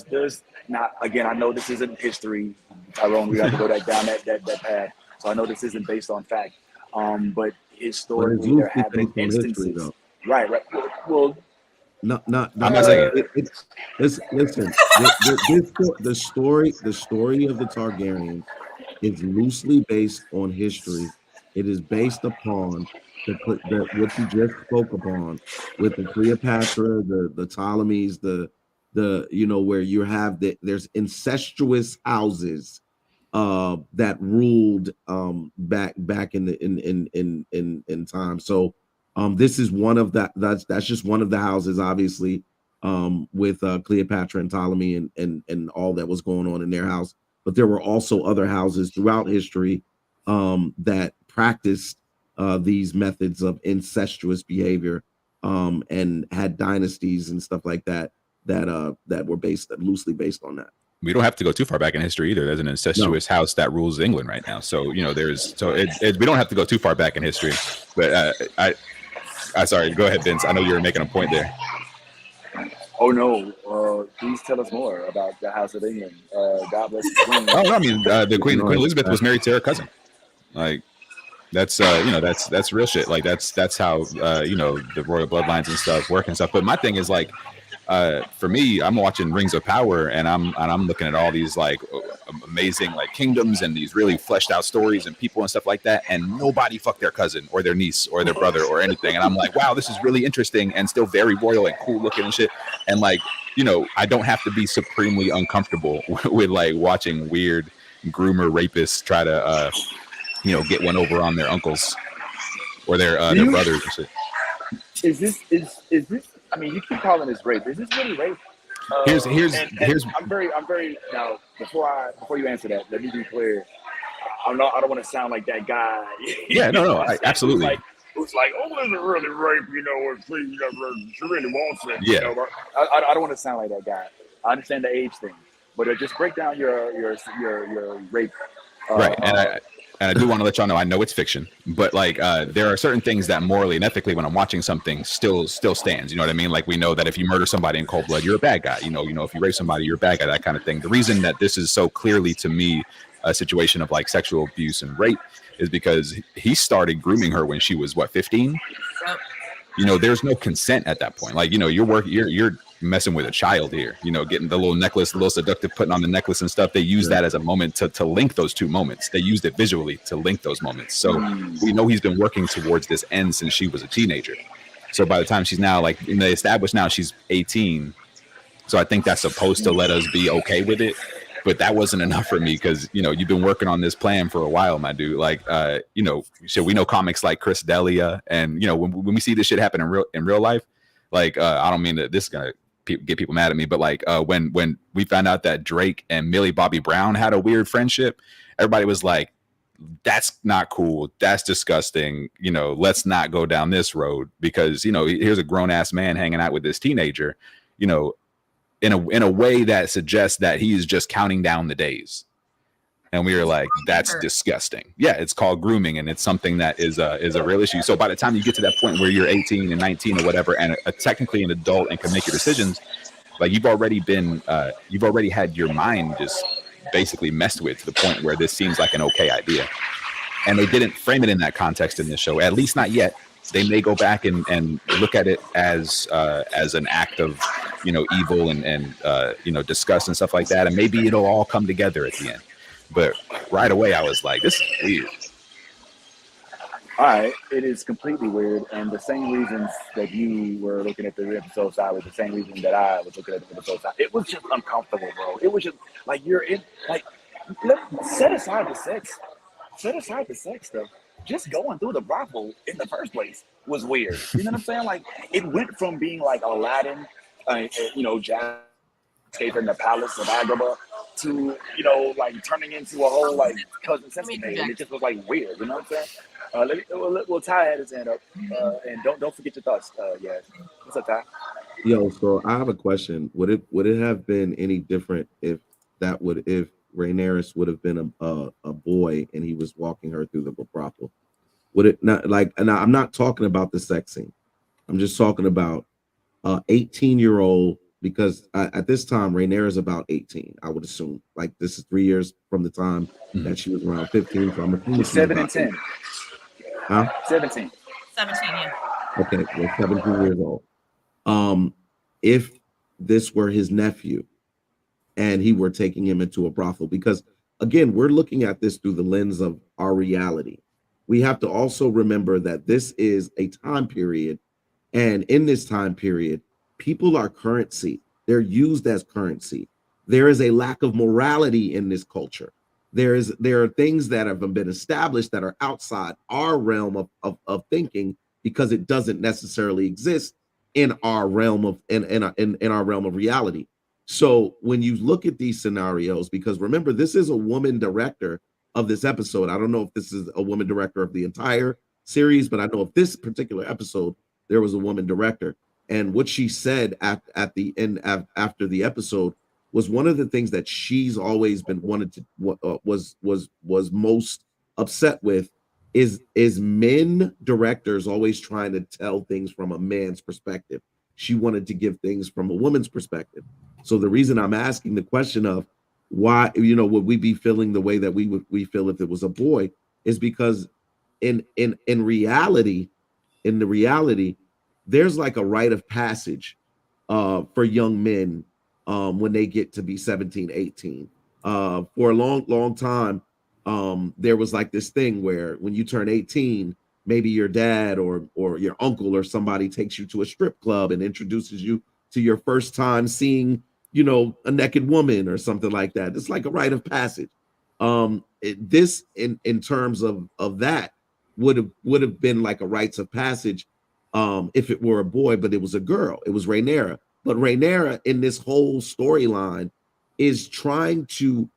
there's not, again, I know this isn't history, Tyrone, we have to go down that path. So I know this isn't based on fact. But historically there have been instances. Right. Well, no, I'm not saying it. Listen, the story of the Targaryens is loosely based on history. It is based upon what you just spoke upon with the Cleopatra, the Ptolemies, the you know, where you have there's incestuous houses that ruled back in time. So this is one of that's just one of the houses, obviously, with Cleopatra and Ptolemy and all that was going on in their house. But there were also other houses throughout history that practiced these methods of incestuous behavior and had dynasties and stuff like that were loosely based on that. We don't have to go too far back in history either. There's an incestuous house that rules England right now. So, you know, we don't have to go too far back in history. But I sorry, go ahead, Vince. I know you were making a point there. Oh no! Please tell us more about the House of England. God bless the Queen. Oh, no, I mean, the Queen Elizabeth was married to her cousin. Like, that's you know, that's real shit. Like, that's how you know, the royal bloodlines and stuff work and stuff. But my thing is like, for me, I'm watching Rings of Power, and I'm looking at all these like amazing like kingdoms and these really fleshed out stories and people and stuff like that, and nobody fucked their cousin or their niece or their brother or anything. And I'm like, wow, this is really interesting and still very royal and cool looking and shit. And like, you know, I don't have to be supremely uncomfortable with like watching weird groomer rapists try to you know, get one over on their uncles or their brothers and shit. Is this? I mean, you keep calling this rape. Is this really rape? Here's I'm very now. Before you answer that, let me be clear. I don't want to sound like that guy. Yeah, no, absolutely. Who's like, oh, is it really rape? You know, or she really wants it. Yeah. You know, I don't want to sound like that guy. I understand the age thing, but just break down your rape. Right, and I do want to let y'all know, I know it's fiction, but like there are certain things that morally and ethically, when I'm watching something, still stands. You know what I mean? Like, we know that if you murder somebody in cold blood, you're a bad guy. You know, if you rape somebody, you're a bad guy. That kind of thing. The reason that this is so clearly to me a situation of like sexual abuse and rape is because he started grooming her when she was 15. You know, there's no consent at that point. Like, you know, you're messing with a child here, you know, getting the little necklace, the little seductive, putting on the necklace and stuff. They use that as a moment to link those two moments. They used it visually to link those moments. So we know he's been working towards this end since she was a teenager. So by the time she's now like, they established now she's 18. So I think that's supposed to let us be okay with it. But that wasn't enough for me because, you know, you've been working on this plan for a while, my dude. Like, you know, so we know comics like Chris D'Elia, and, you know, when we see this shit happen in real life, like, I don't mean that this is gonna get people mad at me, but like when we found out that Drake and Millie Bobby Brown had a weird friendship, everybody was like, that's not cool, that's disgusting, you know, let's not go down this road, because, you know, here's a grown-ass man hanging out with this teenager, you know, in a way that suggests that he's just counting down the days. And we were like, that's disgusting. Yeah, it's called grooming, and it's something that is a real issue. So by the time you get to that point where you're 18 and 19 or whatever, and technically an adult and can make your decisions, like you've already had your mind just basically messed with to the point where this seems like an okay idea. And they didn't frame it in that context in this show, at least not yet. They may go back and look at it as an act of, you know, evil and you know, disgust and stuff like that, and maybe it'll all come together at the end. But right away, I was like, this is weird. All right, it is completely weird, and the same reasons that you were looking at the episode side was the same reason that I was looking at the episode side. It was just uncomfortable, bro. It was just like you're in, like, set aside the sex. Set aside the sex stuff. Just going through the brothel in the first place was weird. You know what I'm saying? Like, it went from being like Aladdin, you know, Jack escaping the palace of Agrabah, to, you know, like turning into a whole like Cousin Sesame, and it just was like weird. You know what I'm saying? Well, Ty had his hand up, and don't forget your thoughts. Yeah, what's up, Ty? Yo, so I have a question. Would it have been any different if Rhaenyra would have been a boy and he was walking her through the brothel? Would it not, like, and I'm not talking about the sex scene. I'm just talking about 18-year-old, because at this time Rhaenyra is about 18, I would assume. Like, this is 3 years from the time that she was around 15. So I'm assuming 7 and 10. Huh? 17. 17, yeah. Okay, well, 17 years old. If this were his nephew and he were taking him into a brothel, because again, we're looking at this through the lens of our reality. We have to also remember that this is a time period, and in this time period, people are currency. They're used as currency. There is a lack of morality in this culture. There are things that have been established that are outside our realm of thinking, because it doesn't necessarily exist in our realm of in our realm of reality. So when you look at these scenarios, because remember, this is a woman director of this episode. I don't know if this is a woman director of the entire series, but I know of this particular episode, there was a woman director. And what she said at the end after the episode was one of the things that she's always been wanted to was most upset with is men directors always trying to tell things from a man's perspective. She wanted to give things from a woman's perspective. So the reason I'm asking the question of why, you know, would we be feeling the way that we feel if it was a boy, is because in reality, there's like a rite of passage for young men when they get to be 17, 18. For a long time, there was like this thing where when you turn 18, maybe your dad or your uncle or somebody takes you to a strip club and introduces you to your first time seeing, you know, a naked woman or something like that. It's like a rite of passage. This in terms of that would have been like a rites of passage if it were a boy, but it was a girl. It was Rhaenyra. But Rhaenyra in this whole storyline is trying to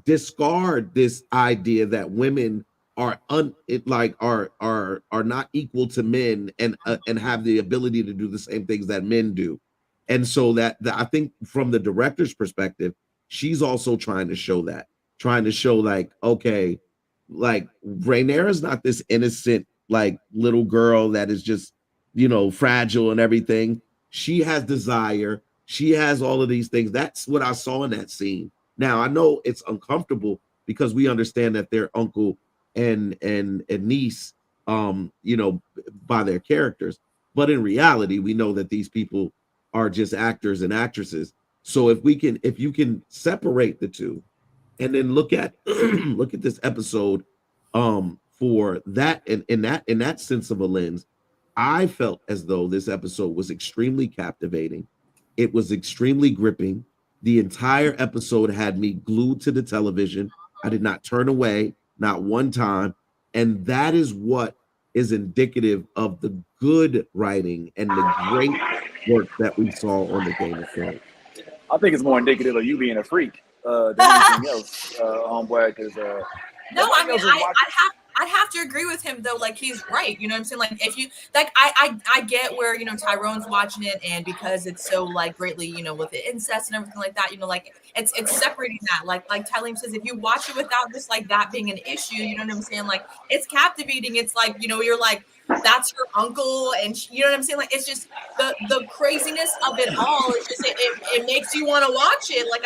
discard this idea that women are not equal to men and have the ability to do the same things that men do. And so that I think from the director's perspective, she's also trying to show like, okay, like Rhaenyra's not this innocent like little girl that is just, you know, fragile and everything. She has desire. She has all of these things. That's what I saw in that scene. Now I know it's uncomfortable because we understand that their uncle and niece, you know, by their characters, but in reality, we know that these people are just actors and actresses. So if you can separate the two, and then look at this episode for that in that sense of a lens, I felt as though this episode was extremely captivating. It was extremely gripping. The entire episode had me glued to the television. I did not turn away, not one time. And that is what is indicative of the good writing and the great work that we saw on the Game of Thrones. I think it's more indicative of you being a freak than anything else, homeboy. Because no, I mean, I'd have to agree with him though. Like he's right. You know what I'm saying? Like if you like, I get where Tyrone's watching it, and because it's so like greatly with the incest and everything like that. Like it's separating that. Like Talim says, if you watch it without just like that being an issue, you know what I'm saying? Like it's captivating. It's like you're like, that's her uncle, and you know what I'm saying? Like it's just the craziness of it all. It's just it makes you want to watch it. Like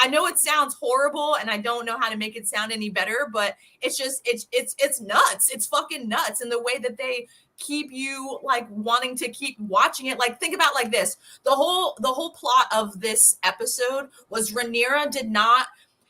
I know it sounds horrible, and I don't know how to make it sound any better, but it's just it's nuts. It's fucking nuts, and the way that they keep you like wanting to keep watching it. Like think about like this: the whole plot of this episode was Rhaenyra did not.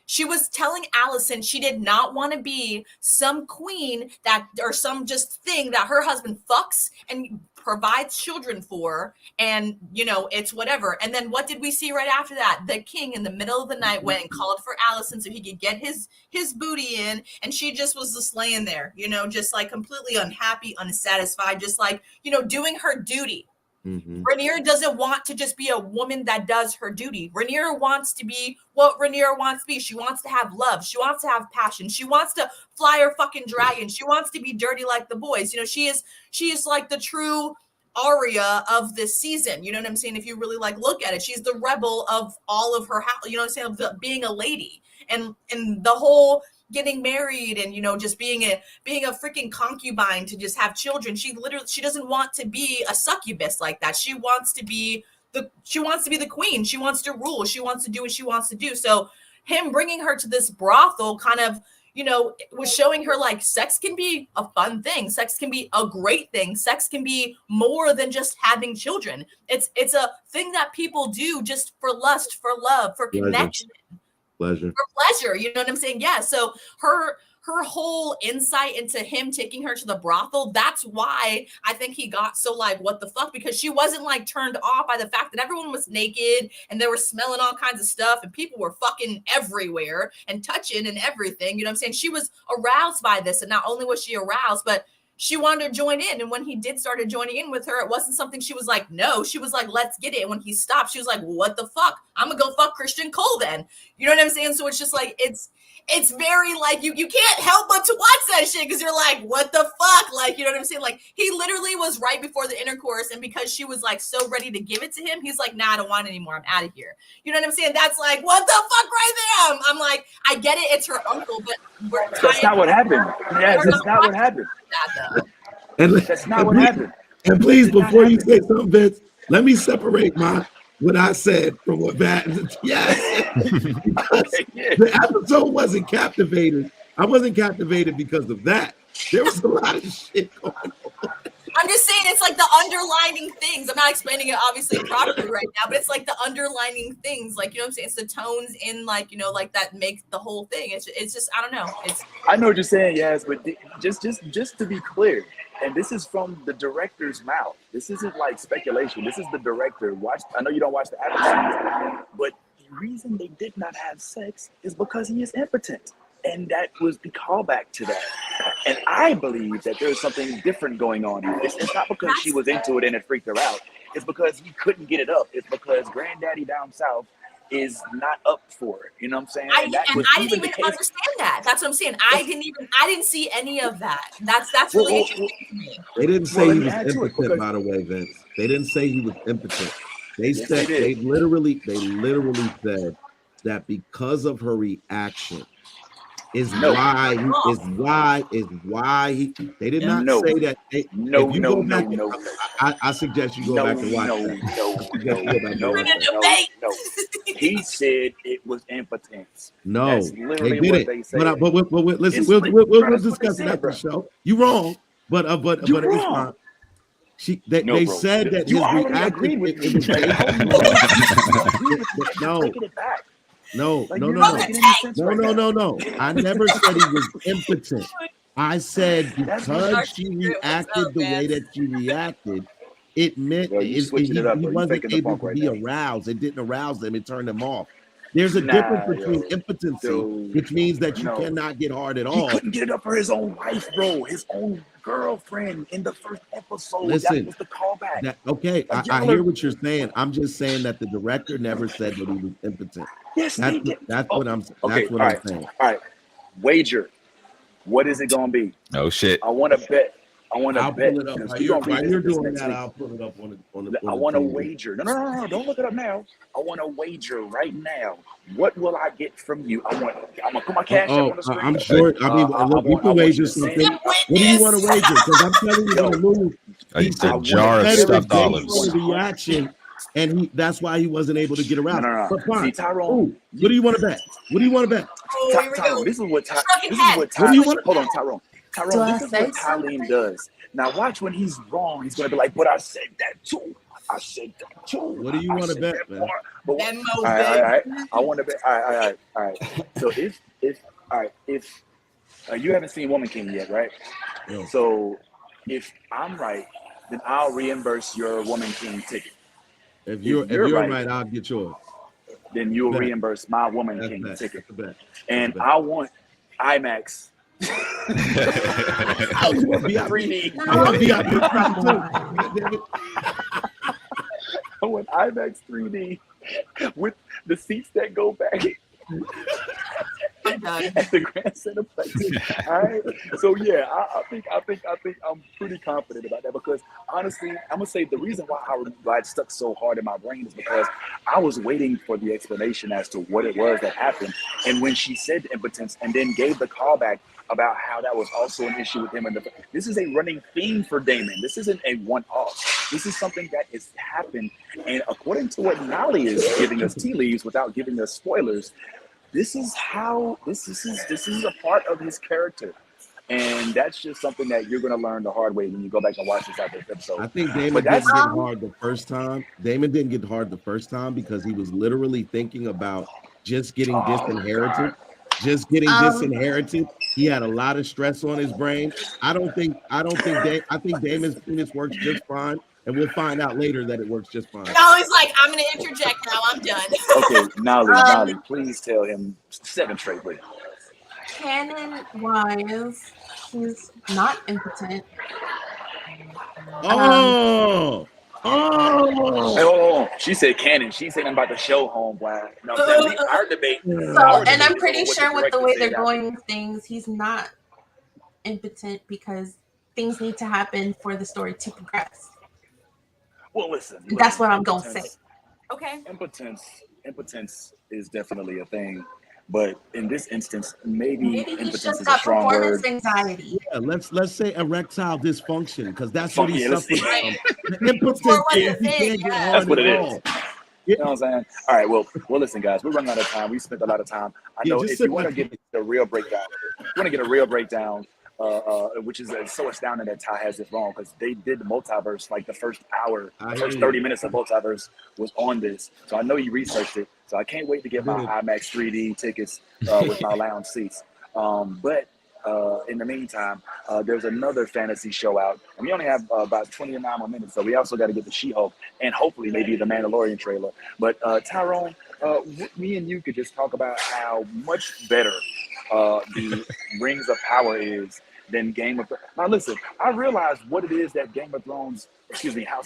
She was telling Alicent she did not want to be some queen that or some just thing that her husband fucks and provides children for, and it's whatever. And then what did we see right after that? The king in the middle of the night went and called for Alicent so he could get his booty in, and she just was just laying there, just like completely unhappy, unsatisfied, just like doing her duty. Mm-hmm. Rhaenyra doesn't want to just be a woman that does her duty. Rhaenyra wants to be what Rhaenyra wants to be. She wants to have love. She wants to have passion. She wants to fly her fucking dragon. She wants to be dirty like the boys. She is like the true Arya of this season. You know what I'm saying? If you really like look at it, she's the rebel of all of her house. You know what I'm saying? Of being a lady and the whole getting married and just being a freaking concubine to just have children. She doesn't want to be a succubus like that. She wants to be the queen. She wants to rule. She wants to do what she wants to do. So him bringing her to this brothel kind of was showing her like sex can be a fun thing. Sex can be a great thing. Sex can be more than just having children. It's a thing that people do just for lust, for love, for connection. Pleasure. For pleasure, you know what I'm saying? Yeah. So her whole insight into him taking her to the brothel, that's why I think he got so like, what the fuck? Because she wasn't like turned off by the fact that everyone was naked and they were smelling all kinds of stuff and people were fucking everywhere and touching and everything. You know what I'm saying? She was aroused by this. And not only was she aroused, but she wanted to join in. And when he did started joining in with her, it wasn't something she was like, no, she was like, let's get it. And when he stopped, she was like, what the fuck? I'm gonna go fuck Christian Cole then. You know what I'm saying? So it's just like, it's very like, you can't help but to watch that shit because you're like, what the fuck? Like, you know what I'm saying? Like he literally was right before the intercourse. And because she was like so ready to give it to him, he's like, nah, I don't want it anymore. I'm out of here. You know what I'm saying? That's like, what the fuck right there? I'm like, I get it. It's her uncle, but that's not what happened. Yes, that's not what happened. And that's not what happened. And please, before you say something, Vince, let me separate what I said from what Matt. Yes, the episode wasn't captivated. I wasn't captivated because of that. There was a lot of shit going on. I'm just saying it's like the underlining things. I'm not explaining it obviously properly right now, but it's like the underlining things, like, you know what I'm saying? It's the tones in like, like that make the whole thing. It's just, I don't know. I know what you're saying, yes, but just to be clear, and this is from the director's mouth. This isn't like speculation. This is the director. I know you don't watch the episodes, but the reason they did not have sex is because he is impotent. And that was the callback to that. And I believe that there's something different going on here. It's not because she was into it and it freaked her out. It's because he couldn't get it up. It's because Granddaddy down south is not up for it. You know what I'm saying? I didn't even understand that. That's what I'm saying. I didn't see any of that. That's really interesting to me. They didn't say he was impotent, by the way, Vince. They didn't say he was impotent. They said they literally said that because of her reaction is why he they did not say that. I suggest you go back and watch No. He said it was impotence. No, that's literally they what didn't. they said. But listen, we'll discuss it after the show. You wrong, but it's fine. They said that his reaction. No. I never said he was impotent. I said because she reacted the way that she reacted, it meant he wasn't able to be aroused. It didn't arouse them. It turned them off. There's a difference between impotency, which means that you cannot get hard at all. He couldn't get it up for his own wife, bro. His own girlfriend in the first episode. Listen, that was the callback. Okay, I hear what you're saying. I'm just saying that the director never said that he was impotent. Yes, That's they did. what I'm. Okay, That's what I'm saying. All right, wager. What is it gonna be? Oh shit! I want to bet. I'll pull it up. While you're doing that, I'll pull it up on the. I want to wager. No. Don't look it up now. I want to wager right now. What will I get from you? I'm gonna put my cash up on the screen. I'm sure. I mean, look, we can wager something. What do you want to wager? Because I'm telling you, you're gonna lose. A jar of stuffed olives. Reaction, and that's why he wasn't able to get around. No. But fine. See, Tyrone. What do you want to bet? What do you want to bet? Tyrone, this is what Hold on, Tyrone. This is what Tylene does. Now watch when he's wrong. He's gonna be like, "But I said that too. I said that too." What do you want to bet, man? All right. I want to bet. All right. So if you haven't seen Woman King yet, right? No. So if I'm right, then I'll reimburse your Woman King ticket. If you're right, I'll get yours. Then you'll reimburse my Woman King ticket. And I I want IMAX. I want VIP. I want IMAX 3D with the seats that go back at the Grand Cineplex. All right. So yeah, I think I'm pretty confident about that because honestly, I'm gonna say the reason why it stuck so hard in my brain is because I was waiting for the explanation as to what it was that happened, and when she said impotence and then gave the callback about how that was also an issue with him. This is a running theme for Damon. This isn't a one-off. This is something that has happened. And according to what Nolly is giving us tea leaves without giving us spoilers, this is a part of his character. And that's just something that you're going to learn the hard way when you go back and watch this episode. I think Damon didn't get hard the first time. Damon didn't get hard the first time because he was literally thinking about just getting disinherited. Disinherited. He had a lot of stress on his brain. I think Damon's penis works just fine, and we'll find out later that it works just fine. Nolly's like, I'm gonna interject now. I'm done. Okay, Nolly, please tell him 7 straight with. Canon-wise, he's not impotent. Oh, she said canon. She said I'm about to show home. Wow. You know what I'm saying? Our debate. And I'm pretty sure with the way they're going with things, he's not impotent because things need to happen for the story to progress. Well, listen. That's what I'm going to say. Okay. Impotence is definitely a thing. But in this instance, maybe impotence just is got a strong performance word. anxiety. Yeah, let's say erectile dysfunction because that's what he suffers from. Impotent is he can't get hard. That's what it at is. all. You know what I'm saying? All right. Well, listen, guys. We're running out of time. We spent a lot of time. I know if you want to get a real breakdown, which is so astounding that Ty has this wrong because they did the multiverse like the first hour, the first 30 minutes of multiverse was on this. So I know you researched it. So I can't wait to get my IMAX 3D tickets with my lounge seats. But in the meantime, there's another fantasy show out, and we only have about 29 more minutes. So we also got to get the She-Hulk and hopefully maybe the Mandalorian trailer. But Tyrone, me and you could just talk about how much better the Rings of Power is than Game of Thrones. Now listen, I realize what it is that House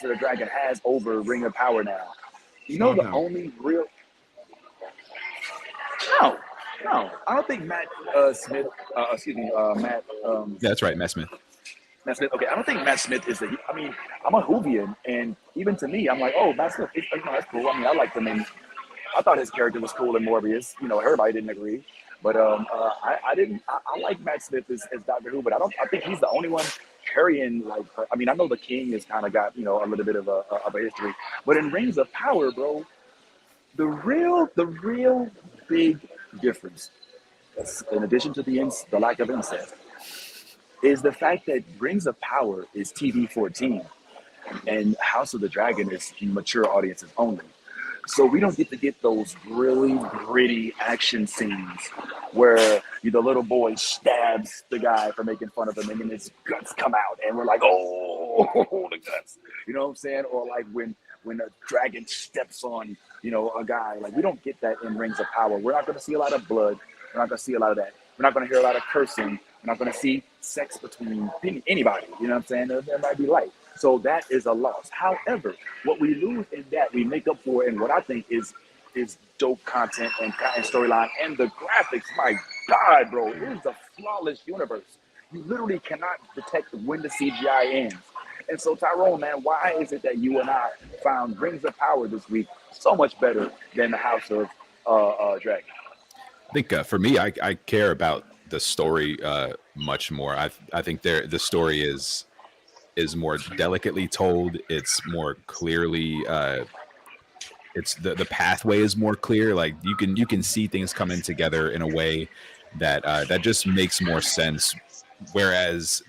of the Dragon has over Ring of Power now. You know, the only real... No, I don't think Matt Smith, Matt... That's right, Matt Smith. Matt Smith, okay, I don't think Matt Smith is I'm a Whovian, and even to me, I'm like, oh, Matt Smith, that's cool. I mean, I like the name. I thought his character was cool in Morbius. You know, everybody didn't agree. But I didn't. I like Matt Smith as Doctor Who, but I think he's the only one carrying like. I mean, I know the King has kind of got a little bit of a history, but in Rings of Power, bro, the real big difference, in addition to the lack of incest, is the fact that Rings of Power is TV-14, and House of the Dragon is mature audiences only. So we don't get to get those really gritty action scenes where the little boy stabs the guy for making fun of him and then his guts come out and we're like, oh, the guts. You know what I'm saying? Or like when a dragon steps on, a guy. Like we don't get that in Rings of Power. We're not going to see a lot of blood. We're not going to see a lot of that. We're not going to hear a lot of cursing. We're not going to see sex between anybody. You know what I'm saying? There might be life. So that is a loss. However, what we lose in that, we make up for in what I think is dope content and storyline and the graphics. My God, bro, it is a flawless universe. You literally cannot detect when the CGI ends. And so, Tyrone, man, why is it that you and I found Rings of Power this week so much better than the House of Dragon? I think for me, I care about the story much more. I think the story is more delicately told. It's more clearly. It's the pathway is more clear. Like you can see things coming together in a way that that just makes more sense. Whereas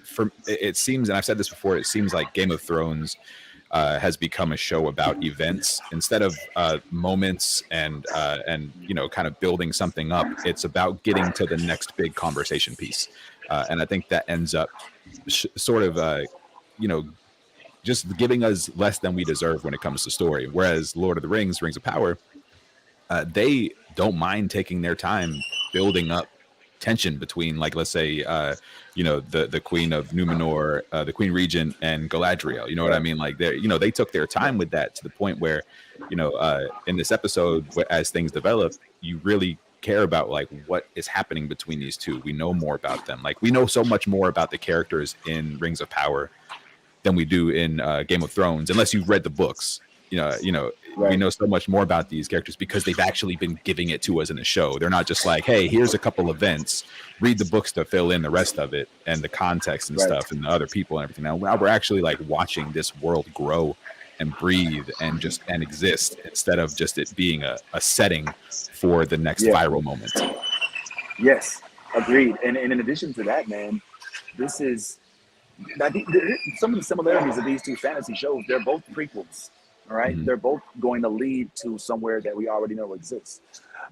it seems, and I've said this before, it seems like Game of Thrones has become a show about events instead of moments and kind of building something up. It's about getting to the next big conversation piece, and I think that ends up sort of just giving us less than we deserve when it comes to story. Whereas Lord of the Rings, Rings of Power, they don't mind taking their time building up tension between, like, let's say, the Queen of Numenor, the Queen Regent, and Galadriel. You know what I mean? Like, they took their time with that to the point where, in this episode, as things develop, you really care about like what is happening between these two. We know more about them. Like, we know so much more about the characters in Rings of Power than we do in Game of Thrones, unless you've read the books. Right. We know so much more about these characters because they've actually been giving it to us in the show. They're not just like, hey, here's a couple events, read the books to fill in the rest of it and the context and stuff and the other people and everything. Now we're actually like watching this world grow and breathe and exist, instead of just it being a setting for the next viral moment. Yes, agreed. And in addition to that, man, this is, I think some of the similarities of these two fantasy shows, they're both prequels, all right? Mm-hmm. They're both going to lead to somewhere that we already know exists.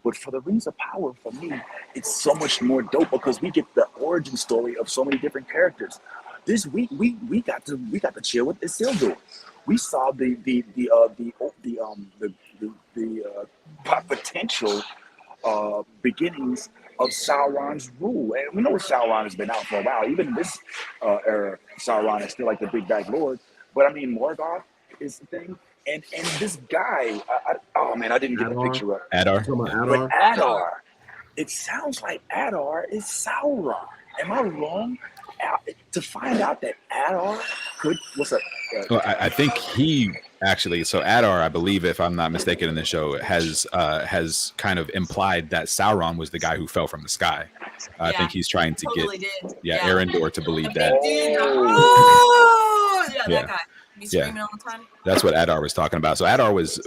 But for the Rings of Power, for me, it's so much more dope because we get the origin story of so many different characters. This week, we got to chill with Isildur. We saw the potential beginnings of Sauron's rule. And we know Sauron has been out for a while. Even in this era, Sauron is still like the big bad lord. But I mean, Morgoth is the thing. And this guy, I didn't get a picture of Adar. But Adar, it sounds like Adar is Sauron. Am I wrong? To find out that Adar Well, I think he actually, so Adar, I believe, if I'm not mistaken, in the show has kind of implied that Sauron was the guy who fell from the sky. I think he's trying to get Arendor to believe that. That guy. Be screaming all the time. That's what Adar was talking about. So Adar was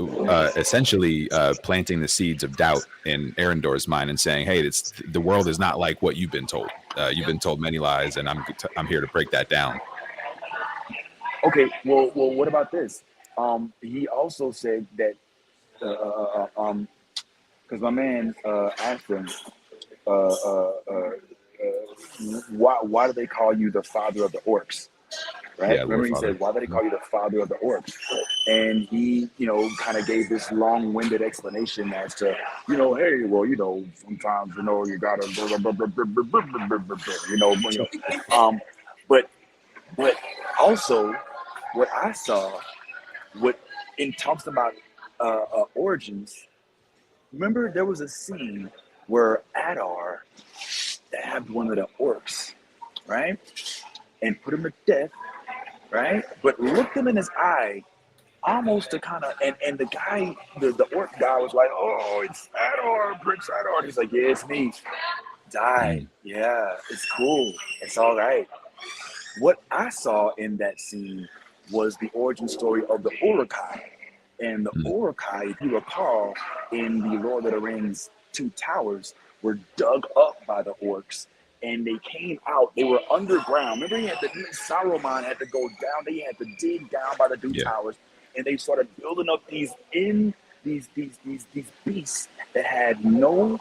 essentially planting the seeds of doubt in Arendor's mind and saying, "Hey, the world is not like what you've been told. You've been told many lies, and I'm here to break that down." Okay, well, what about this? He also said that because my man asked him, why do they call you the father of the orcs? Right? Yeah, remember he said, why do they call you the father of the orcs? And he, kind of gave this long-winded explanation as to, hey, well, sometimes, you gotta, but also what I saw, in talks about origins, remember there was a scene where Adar stabbed one of the orcs, right? And put him to death, right? But looked him in his eye, almost to kind of, and the guy, the orc guy was like, oh, it's Adar, Prince Adar. He's like, yeah, it's me. Died. Yeah, it's cool. It's all right. What I saw in that scene was the origin story of the Uruk-hai. And the Uruk-hai, if you recall, in the Lord of the Rings Two Towers, were dug up by the orcs. And they came out. They were underground. Remember, Saruman had to go down. They had to dig down by the Two Towers, and they started building up these beasts that had no.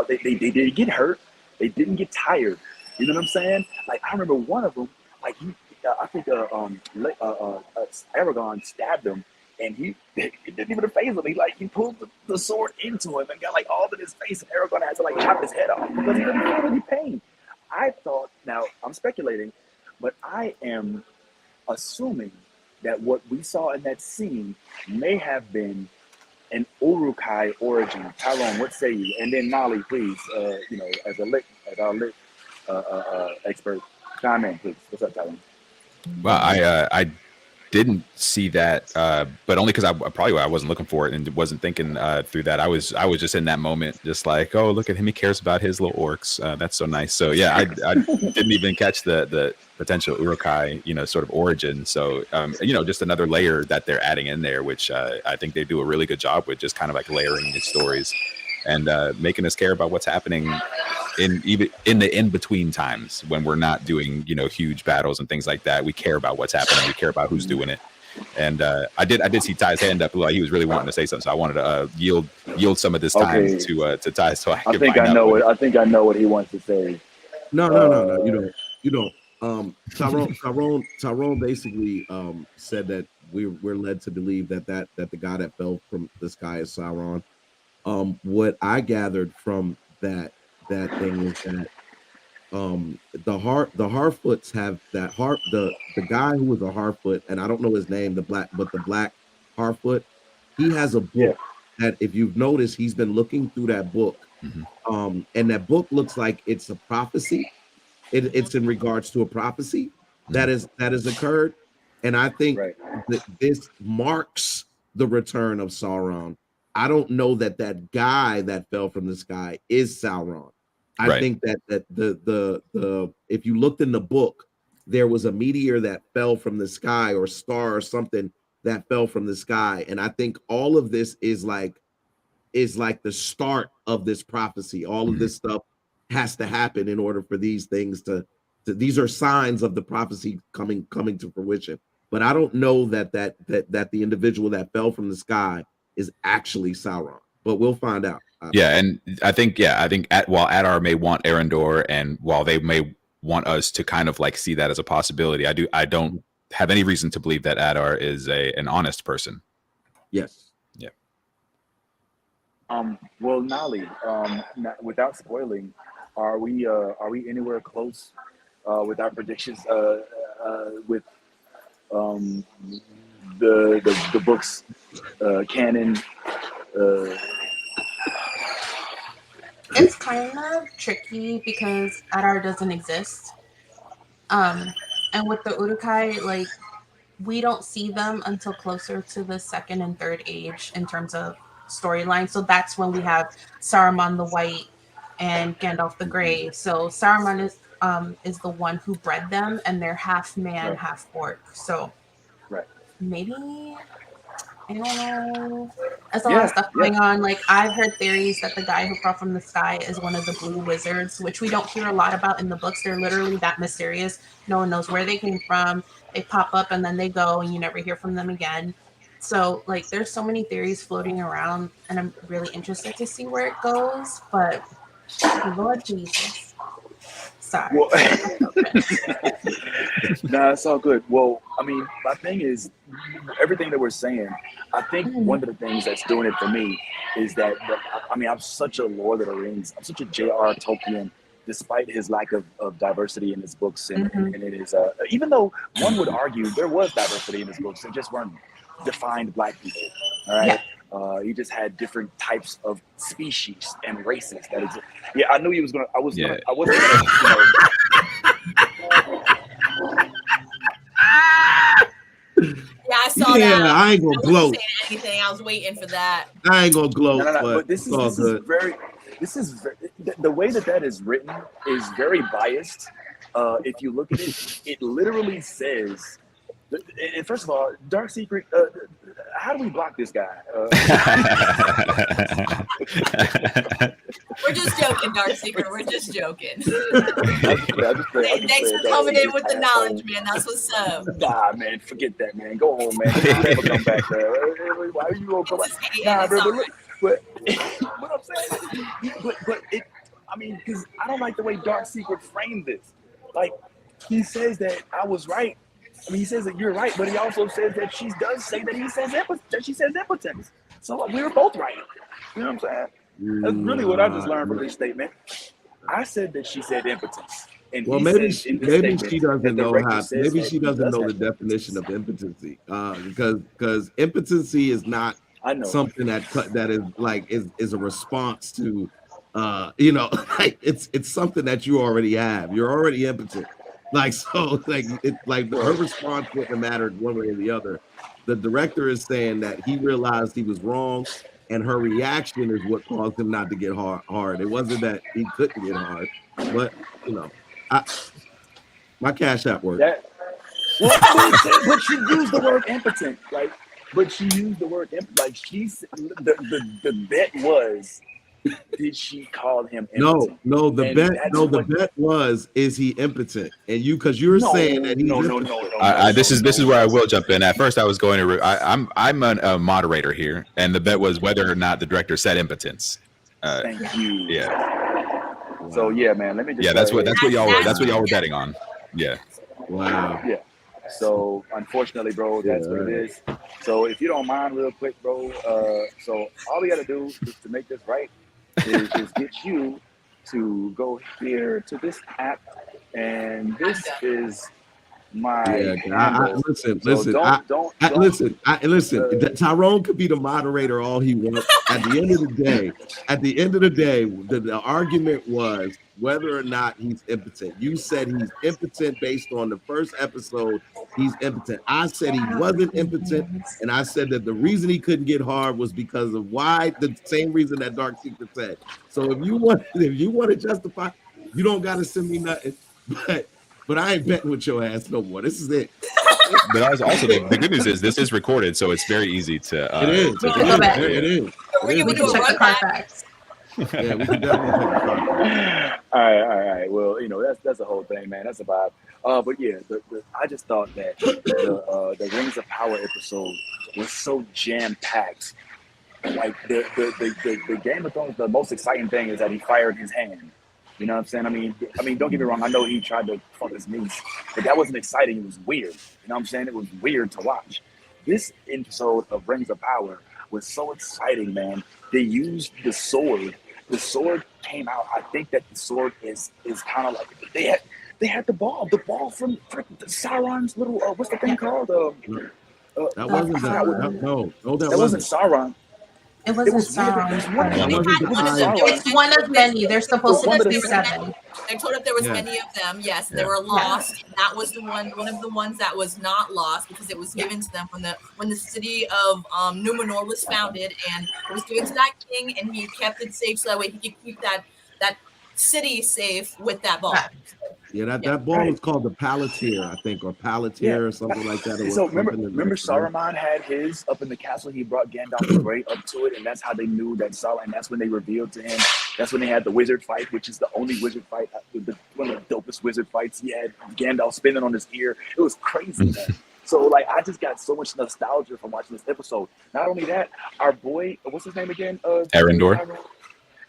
They didn't get hurt. They didn't get tired. You know what I'm saying? Like, I remember one of them. Like, I think Aragorn stabbed him, and it didn't even faze him. He pulled the sword into him and got like all in his face, and Aragorn had to like chop his head off because he didn't feel any pain. I thought, now I'm speculating, but I am assuming that what we saw in that scene may have been an Urukai origin. Tyrone, what say you? And then Nolly, please, as our lit expert, chime in, please. What's up, Tyrone? Well, I didn't see that, but only because I wasn't looking for it and wasn't thinking through that. I was just in that moment, just like, oh, look at him, he cares about his little orcs. That's so nice. So yeah, I didn't even catch the potential Urukai, sort of origin. So just another layer that they're adding in there, which I think they do a really good job with, just kind of like layering these stories and making us care about what's happening even in the in-between times when we're not doing huge battles and things like that. We care about what's happening. We care about who's doing it. And I did see Ty's hand up, like he was really wanting to say something, so I wanted to yield some of this time to Ty, so I think I know what I think I know what he wants to say. No, you don't. Tyrone basically said that we're led to believe that the guy that fell from the sky is Sauron. What I gathered from that thing is that the Harfoots have that the guy who was a Harfoot, and I don't know his name, the black Harfoot, he has a book that, if you've noticed, he's been looking through that book. And that book looks like it's a prophecy. It's in regards to a prophecy that has occurred, and I think that this marks the return of Sauron. I don't know that guy that fell from the sky is Sauron. I think that the if you looked in the book, there was a meteor that fell from the sky, or star or something that fell from the sky, and I think all of this is like the start of this prophecy. All of this stuff has to happen in order for these things to these are signs of the prophecy coming to fruition. But I don't know that the individual that fell from the sky is actually Sauron, but we'll find out. Yeah, and I think while Adar may want Arendor, and while they may want us to kind of like see that as a possibility, I don't have any reason to believe that Adar is an honest person. Yes. Yeah. Well, Nolly, without spoiling, are we anywhere close with our predictions with the book's canon? It's kind of tricky because Adar doesn't exist. And with the Urukai, like, we don't see them until closer to the second and third age in terms of storyline. So that's when we have Saruman the White and Gandalf the Grey. So Saruman is the one who bred them, and they're half man, half orc. So maybe, I don't know. There's a lot of stuff going on. Like, I've heard theories that the guy who fell from the sky is one of the blue wizards, which we don't hear a lot about in the books. They're literally that mysterious. No one knows where they came from. They pop up and then they go, and you never hear from them again. So, like, there's so many theories floating around, and I'm really interested to see where it goes. But Lord Jesus. Sorry. Well, nah, it's all good. Well, I mean, my thing is, everything that we're saying, I think one of the things that's doing it for me is that, I'm such a Lord of the Rings, I'm such a J.R. Tolkien, despite his lack of diversity in his books, and it is, even though one would argue there was diversity in his books, there just weren't defined Black people, all right? He just had different types of species and races that exist. Yeah, I knew he was gonna. I wasn't gonna. Yeah, I saw that. Yeah, I ain't gonna gloat. Anything? I was waiting for that. I ain't gonna gloat. No, but this is very. The way that is written is very biased. If you look at it, it literally says. And first of all, Dark Secret, how do we block this guy? We're just joking, Dark Secret. We're just joking. Thanks for coming in with the knowledge, man. That's what's up. Nah, man, forget that, man. Go home, man. You'll never come back there. Why are you gonna come back? Nah, bro, but what I'm saying, but it, because I don't like the way Dark Secret framed this. Like, he says that I was right. He says that you're right, but he also says that she does say that she says impotence. So we were both right. You know what I'm saying? That's really what I just learned from this statement. I said that she said impotence. And Well, he maybe says in this maybe statement she that doesn't the know director how. says Maybe that she he doesn't does know have the definition impetus. of impotency. Because impotency is not I know. something that is like is a response to you know, like it's something that you already have. You're already impotent. Like so, like it like her Right. response wouldn't have mattered one way or the other. The director is saying that he realized he was wrong, and her reaction is what caused him not to get hard. It wasn't that he couldn't get hard, but you know, I my Cash App worked. That well, but she used the word impotent, like, but she used the word like she's the bet was, did she call him No, impotent? no, And that's the what. bet was, is he impotent? And you, because you're No, saying that he's no, no, impotent. no, no, no, This no, is no, where I no. will jump in. At first, I was going to. I'm a moderator here, and the bet was whether or not the director said impotence. Thank you. Yeah, So yeah, man. Let me just. yeah. That's what y'all were. That's what Wow. y'all were betting on. Yeah. Wow. Yeah. So unfortunately, bro, Yeah, that's what it right. is. So if you don't mind, real quick, bro. So all we gotta do is to make this right is just get you to go here to this app, and this is my Yeah, handle. listen, So listen, listen. uh, Tyrone could be the moderator all he wants. At the end of the day, the argument was whether or not he's impotent. You said he's impotent based on the first episode. He's impotent. I said he wasn't impotent, and I said that the reason he couldn't get hard was because of why the same reason that Dark Secret said. So if you want to justify, you don't got to send me nothing, but I ain't betting with your ass no more. This is it. But also the good news is this is recorded, so it's very easy to. It is. It is. We can do a Check the run back. Carfax. Yeah, we can definitely check the Carfax. all right. Well, you know, that's the whole thing, man. That's a vibe. But yeah, I just thought that the Rings of Power episode was so jam packed. Like the Game of Thrones, the most exciting thing is that he fired his hand. You know what I'm saying? I mean, don't get me wrong. I know he tried to fuck his niece, but that wasn't exciting. It was weird. You know what I'm saying? It was weird to watch. This episode of Rings of Power was so exciting, man. They used the sword. The sword came out. I think that the sword is kind of like they had the ball from Sauron's little what's the thing called? That wasn't that wasn't Sauron. It wasn't was weird. Sauron. It's one of many. There's supposed to be 7. They told us there was many of them. Yes, they were lost. That was the one of the ones that was not lost because it was given to them when the city of Numenor was founded, and it was given to that king, and he kept it safe so that way he could keep that city safe with that ball. Yeah, that ball was called the Palantir, I think, or Palantir or something like that. So remember Saruman had his up in the castle. He brought Gandalf the Grey up to it, and that's how they knew that Sauron. And that's when they revealed to him. That's when they had the wizard fight, which is the only wizard fight, one of the dopest wizard fights. He had Gandalf spinning on his ear. It was crazy, man. So like, I just got so much nostalgia from watching this episode. Not only that, our boy, what's his name again? Arendor.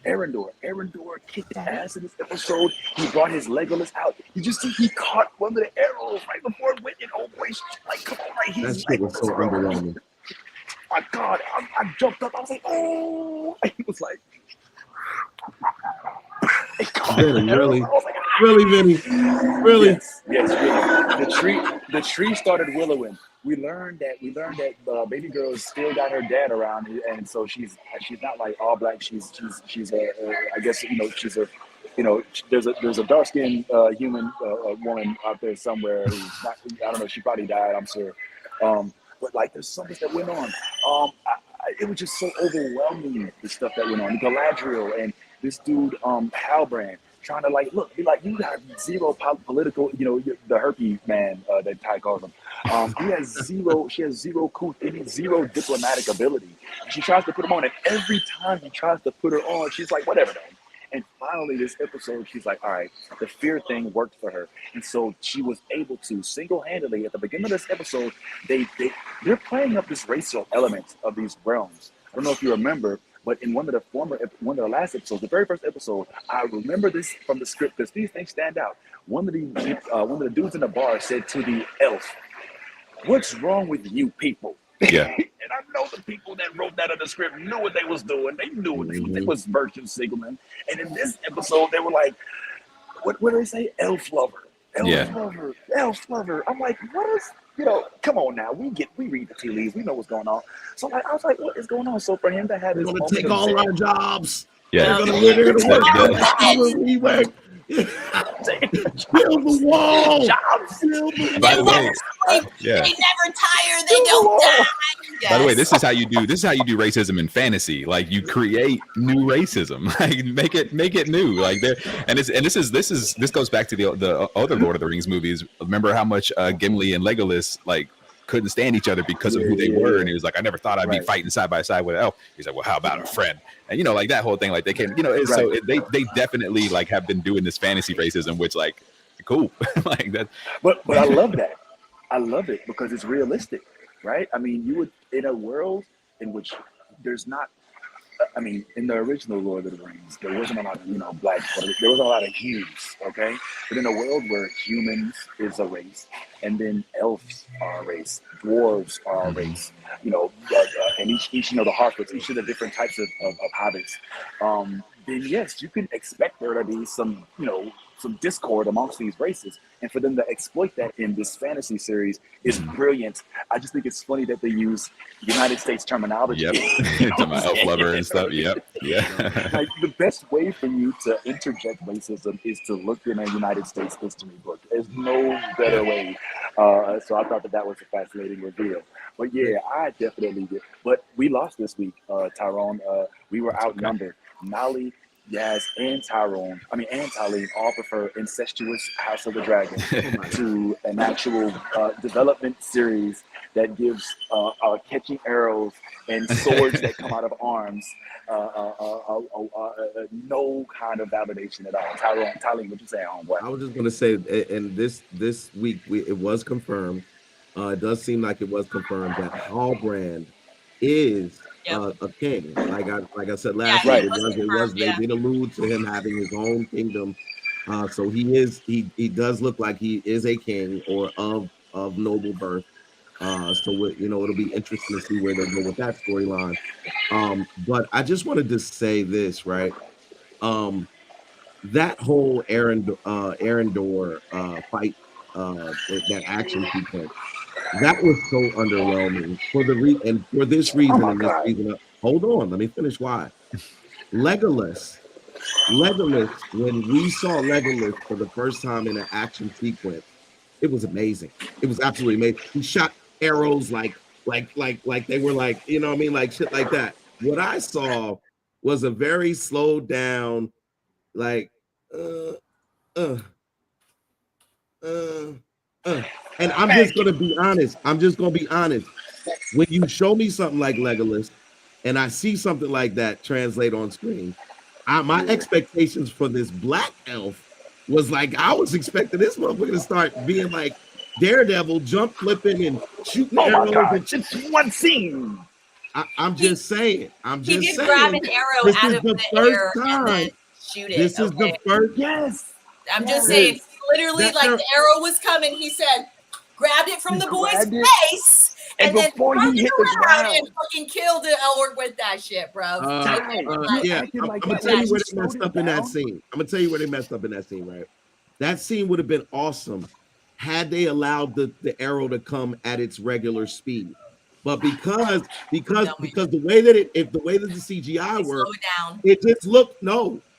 Arendor kicked ass in this episode. He brought his Legolas out. He caught one of the arrows right before it went in. Oh boy, like come on, right here. That shit was so underwhelming. My God, I jumped up. I was like, oh, he was like, really, Vinny, really. Yes, really. The tree started willowing. We learned that baby girl still got her dad around, and so she's not like all black. She's I guess she's a there's a dark skinned human woman out there somewhere who's not, I don't know, she probably died, I'm sure. But like there's something that went on. It was just so overwhelming, the stuff that went on. Galadriel and this dude Halbrand trying to be like, you got zero political, the herpes man that Ty calls him. She has zero zero diplomatic ability. She tries to put him on, and every time he tries to put her on, she's like, whatever, man. And finally, this episode, she's like, all right, the fear thing worked for her. And so she was able to single-handedly, at the beginning of this episode, they're playing up this racial element of these realms. I don't know if you remember, but in one of the last episodes, the very first episode, I remember this from the script because these things stand out. One of the dudes in the bar said to the elf, "What's wrong with you people?" Yeah. And I know the people that wrote that in the script knew what they was doing. They knew what they was virtue signaling. And in this episode, they were like, what do they say? Elf lover. Yeah. Elf lover. I'm like, what is, come on now. We read the tea leaves. We know what's going on. So like, I was like, what is going on? So for him to have They're this gonna moment take of all zen- our jobs. Yeah. They're gonna work we work. Kill the wall. By the way, They never tire. They don't die. Yes. By the way, this is how you do racism in fantasy. Like you create new racism, like make it new. Like there, and this goes back to the other Lord of the Rings movies. Remember how much Gimli and Legolas like couldn't stand each other because of who they were, and he was like, I never thought I'd be fighting side by side with an elf. He's like, well, how about a friend? And like that whole thing, like they came, so they definitely like have been doing this fantasy racism, which like cool, like that. But I love that. I love it because it's realistic, right? I mean, you would, in a world in which there's not, I mean, in the original Lord of the Rings, there wasn't a lot of, black, there wasn't a lot of hues, okay? But in a world where humans is a race, and then elves are a race, dwarves are a race, and each the Harfoots, each of the different types of hobbits, then yes, you can expect there to be some, some discord amongst these races, and for them to exploit that in this fantasy series is brilliant. I just think it's funny that they use United States terminology. Yep, talking about elf lover and stuff. Yep, yeah. Like the best way for you to interject racism is to look in a United States history book. There's no better way. So I thought that was a fascinating reveal. But yeah, I definitely did. But we lost this week, Tyrone. We were outnumbered. Nolly, Yaz, and Talene all prefer incestuous House of the Dragon to an actual development series that gives catching arrows and swords that come out of arms no kind of validation at all. Talene, what you say, homeboy? I was just gonna say, and this week it was confirmed. It does seem like it was confirmed that Hallbrand is a king. Like I said last week, they did allude to him having his own kingdom. So he does look like he is a king or of noble birth. So it'll be interesting to see where they go with that storyline. But I just wanted to say this, right? That whole Arendor fight, that action sequence, that was so underwhelming for this reason. Hold on, let me finish why. Legolas, when we saw Legolas for the first time in an action sequence, it was amazing. It was absolutely amazing. He shot arrows like they were like, like shit like that. What I saw was a very slowed down, like and I'm just gonna be honest. When you show me something like Legolas and I see something like that translate on screen, my expectations for this black elf was like, I was expecting this motherfucker to start being like Daredevil, jump flipping and shooting arrows. My God, just one scene. I'm just saying. He did grab an arrow out of the air and then shoot it. This is the first. Yes. I'm just saying. Literally, the arrow was coming. He said, grabbed it from the boy's face, and then turned it around and fucking killed the orc with that shit, bro. I'm gonna tell you where they messed up in that scene. Right? That scene would have been awesome had they allowed the arrow to come at its regular speed. But because the way that the CGI worked, it just looked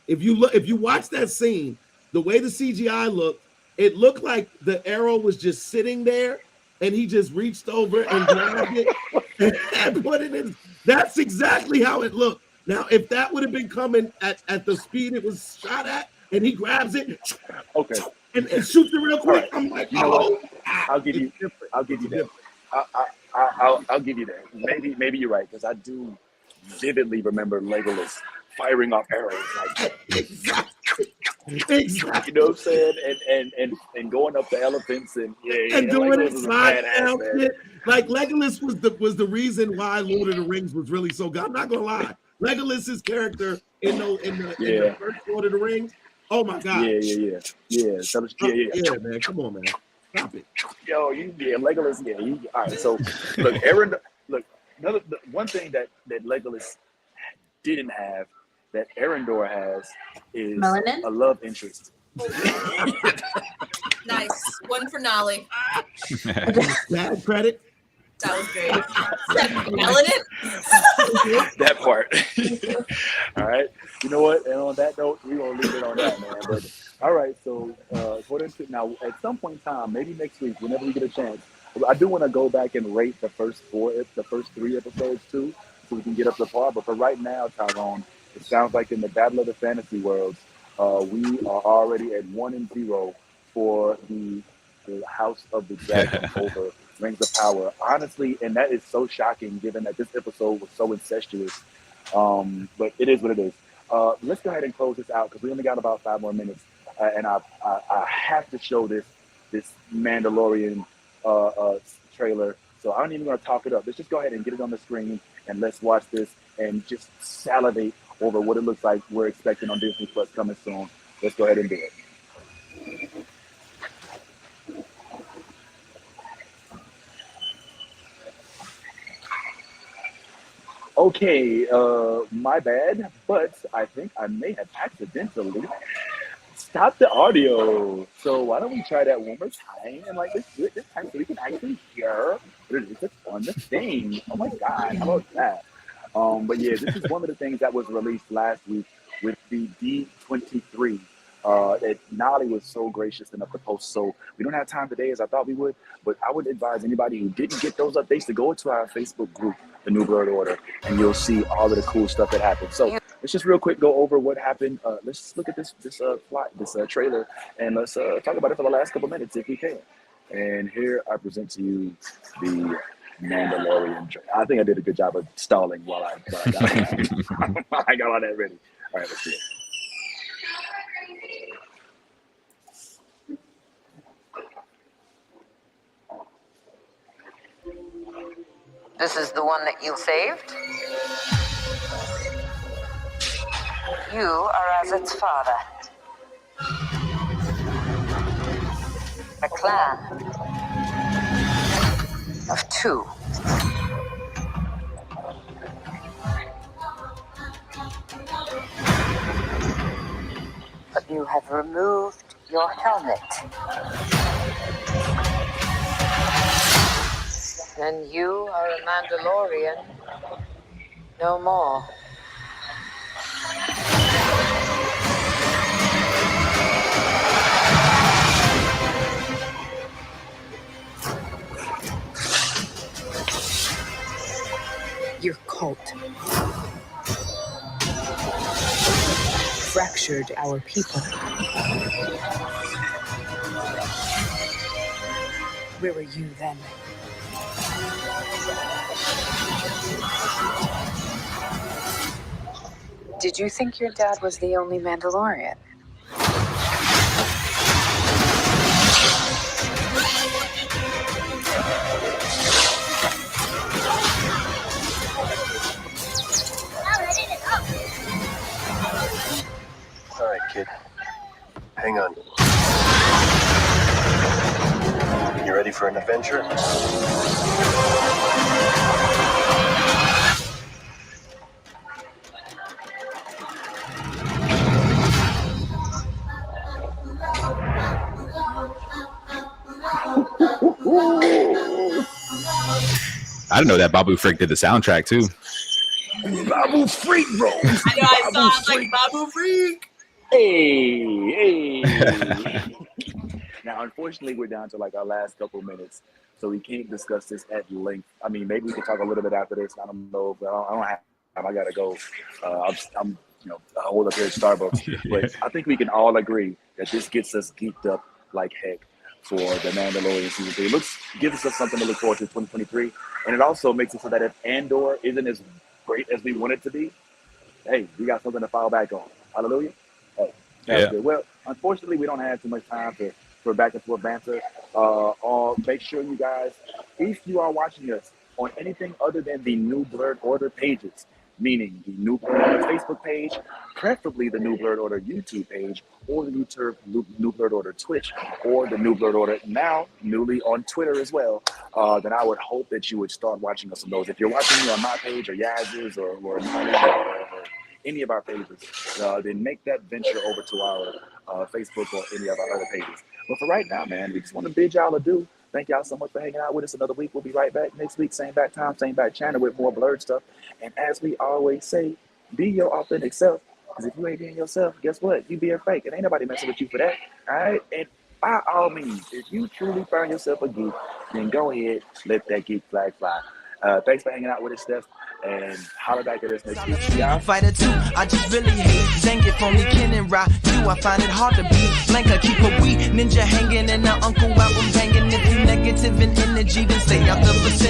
If you watch that scene, the way the CGI looked, it looked like the arrow was just sitting there and he just reached over and grabbed it and put it in. That's exactly how it looked. Now, if that would have been coming at the speed it was shot at and he grabs it and shoots it real quick, I'm like, what? I'll give you that. I'll give you that. Maybe you're right, because I do vividly remember Legolas firing off arrows like exactly. You know what I'm saying? And going up the elephants and doing it slide down shit. Like Legolas was the reason why Lord of the Rings was really so good. I'm not gonna lie. Legolas's character in the first Lord of the Rings. Oh my God. Yeah, man. Come on, man. Stop it. Yo, Legolas. All right. So look, one thing that Legolas didn't have that Arendor has is Melanin? a love interest. Nice. One for Nolly. Bad credit. That was great. Yelling it. That part. All right. You know what? And on that note, we're gonna leave it on that, man. But all right. So now, at some point in time, maybe next week, whenever we get a chance, I do want to go back and rate the first 3 episodes too, so we can get up to par. But for right now, Tyrone, it sounds like in the Battle of the Fantasy Worlds, we are already at 1-0 for the House of the Dragon over Rings of Power. Honestly, and that is so shocking given that this episode was so incestuous. But it is what it is. Let's go ahead and close this out because we only got about 5 more minutes. And I have to show this Mandalorian trailer. So I'm not even going to talk it up. Let's just go ahead and get it on the screen and let's watch this and just salivate over what it looks like we're expecting on Disney Plus coming soon. Let's go ahead and do it. Okay, my bad, but I think I may have accidentally stopped the audio. So why don't we try that one more time? And like, let's do it this time so we can actually hear what it is on the thing. Oh my God, how about that? But yeah, this is one of the things that was released last week with the D23. That Nolly was so gracious enough to post. So we don't have time today as I thought we would, but I would advise anybody who didn't get those updates to go into our Facebook group, the New Blerd Order, and you'll see all of the cool stuff that happened. So let's just real quick go over what happened. Let's look at this trailer, and let's talk about it for the last couple minutes if we can. And here I present to you the Mandalorian trailer. I think I did a good job of stalling while I got all that ready. All right, let's do it. This is the one that you saved? You are as its father. A clan of 2. But you have removed your helmet. Then you are a Mandalorian no more. Your cult fractured our people. Where were you then? Did you think your dad was the only Mandalorian? All right, kid. Hang on. You ready for an adventure? I didn't know that Babu Frick did the soundtrack too. Babu Freak, bro. I know, I saw it like Babu Freak. Hey. Now, unfortunately, we're down to like our last couple minutes, so we can't discuss this at length. I mean, maybe we can talk a little bit after this. I don't know, but I don't have time. I gotta go. I'm hold up here at Starbucks. But I think we can all agree that this gets us geeked up like heck for the Mandalorian season 3. Gives us something to look forward to 2023, and it also makes it so that if Andor isn't as great as we want it to be, hey, we got something to fall back on. Hallelujah. Hey, that's good. Well, unfortunately, we don't have too much time for back and forth banter. Make sure you guys, if you are watching us on anything other than the New Blerd Order pages, meaning the New Blerd Order Facebook page, preferably the New Blerd Order YouTube page, or the New Blerd Order Twitch, or the New Blerd Order now newly on Twitter as well, then I would hope that you would start watching us on those. If you're watching me on my page or Yaz's or any of our pages, then make that venture over to our Facebook or any of our other pages. But for right now, man, we just want to bid y'all adieu. Thank y'all so much for hanging out with us another week. We'll be right back next week, same back time, same back channel with more blurred stuff. And as we always say, be your authentic self. Because if you ain't being yourself, guess what? You being fake. And ain't nobody messing with you for that. All right? And by all means, if you truly find yourself a geek, then go ahead, let that geek flag fly. Thanks for hanging out with us, Steph. And holler back at us next week. See y'all. Fighter 2, I just really hate Zangief, only Ken and Ra. You, I find it hard to beat. Blanca, keep a wee ninja hanging and the uncle album banging. If you negative in energy, then stay out the vicinity.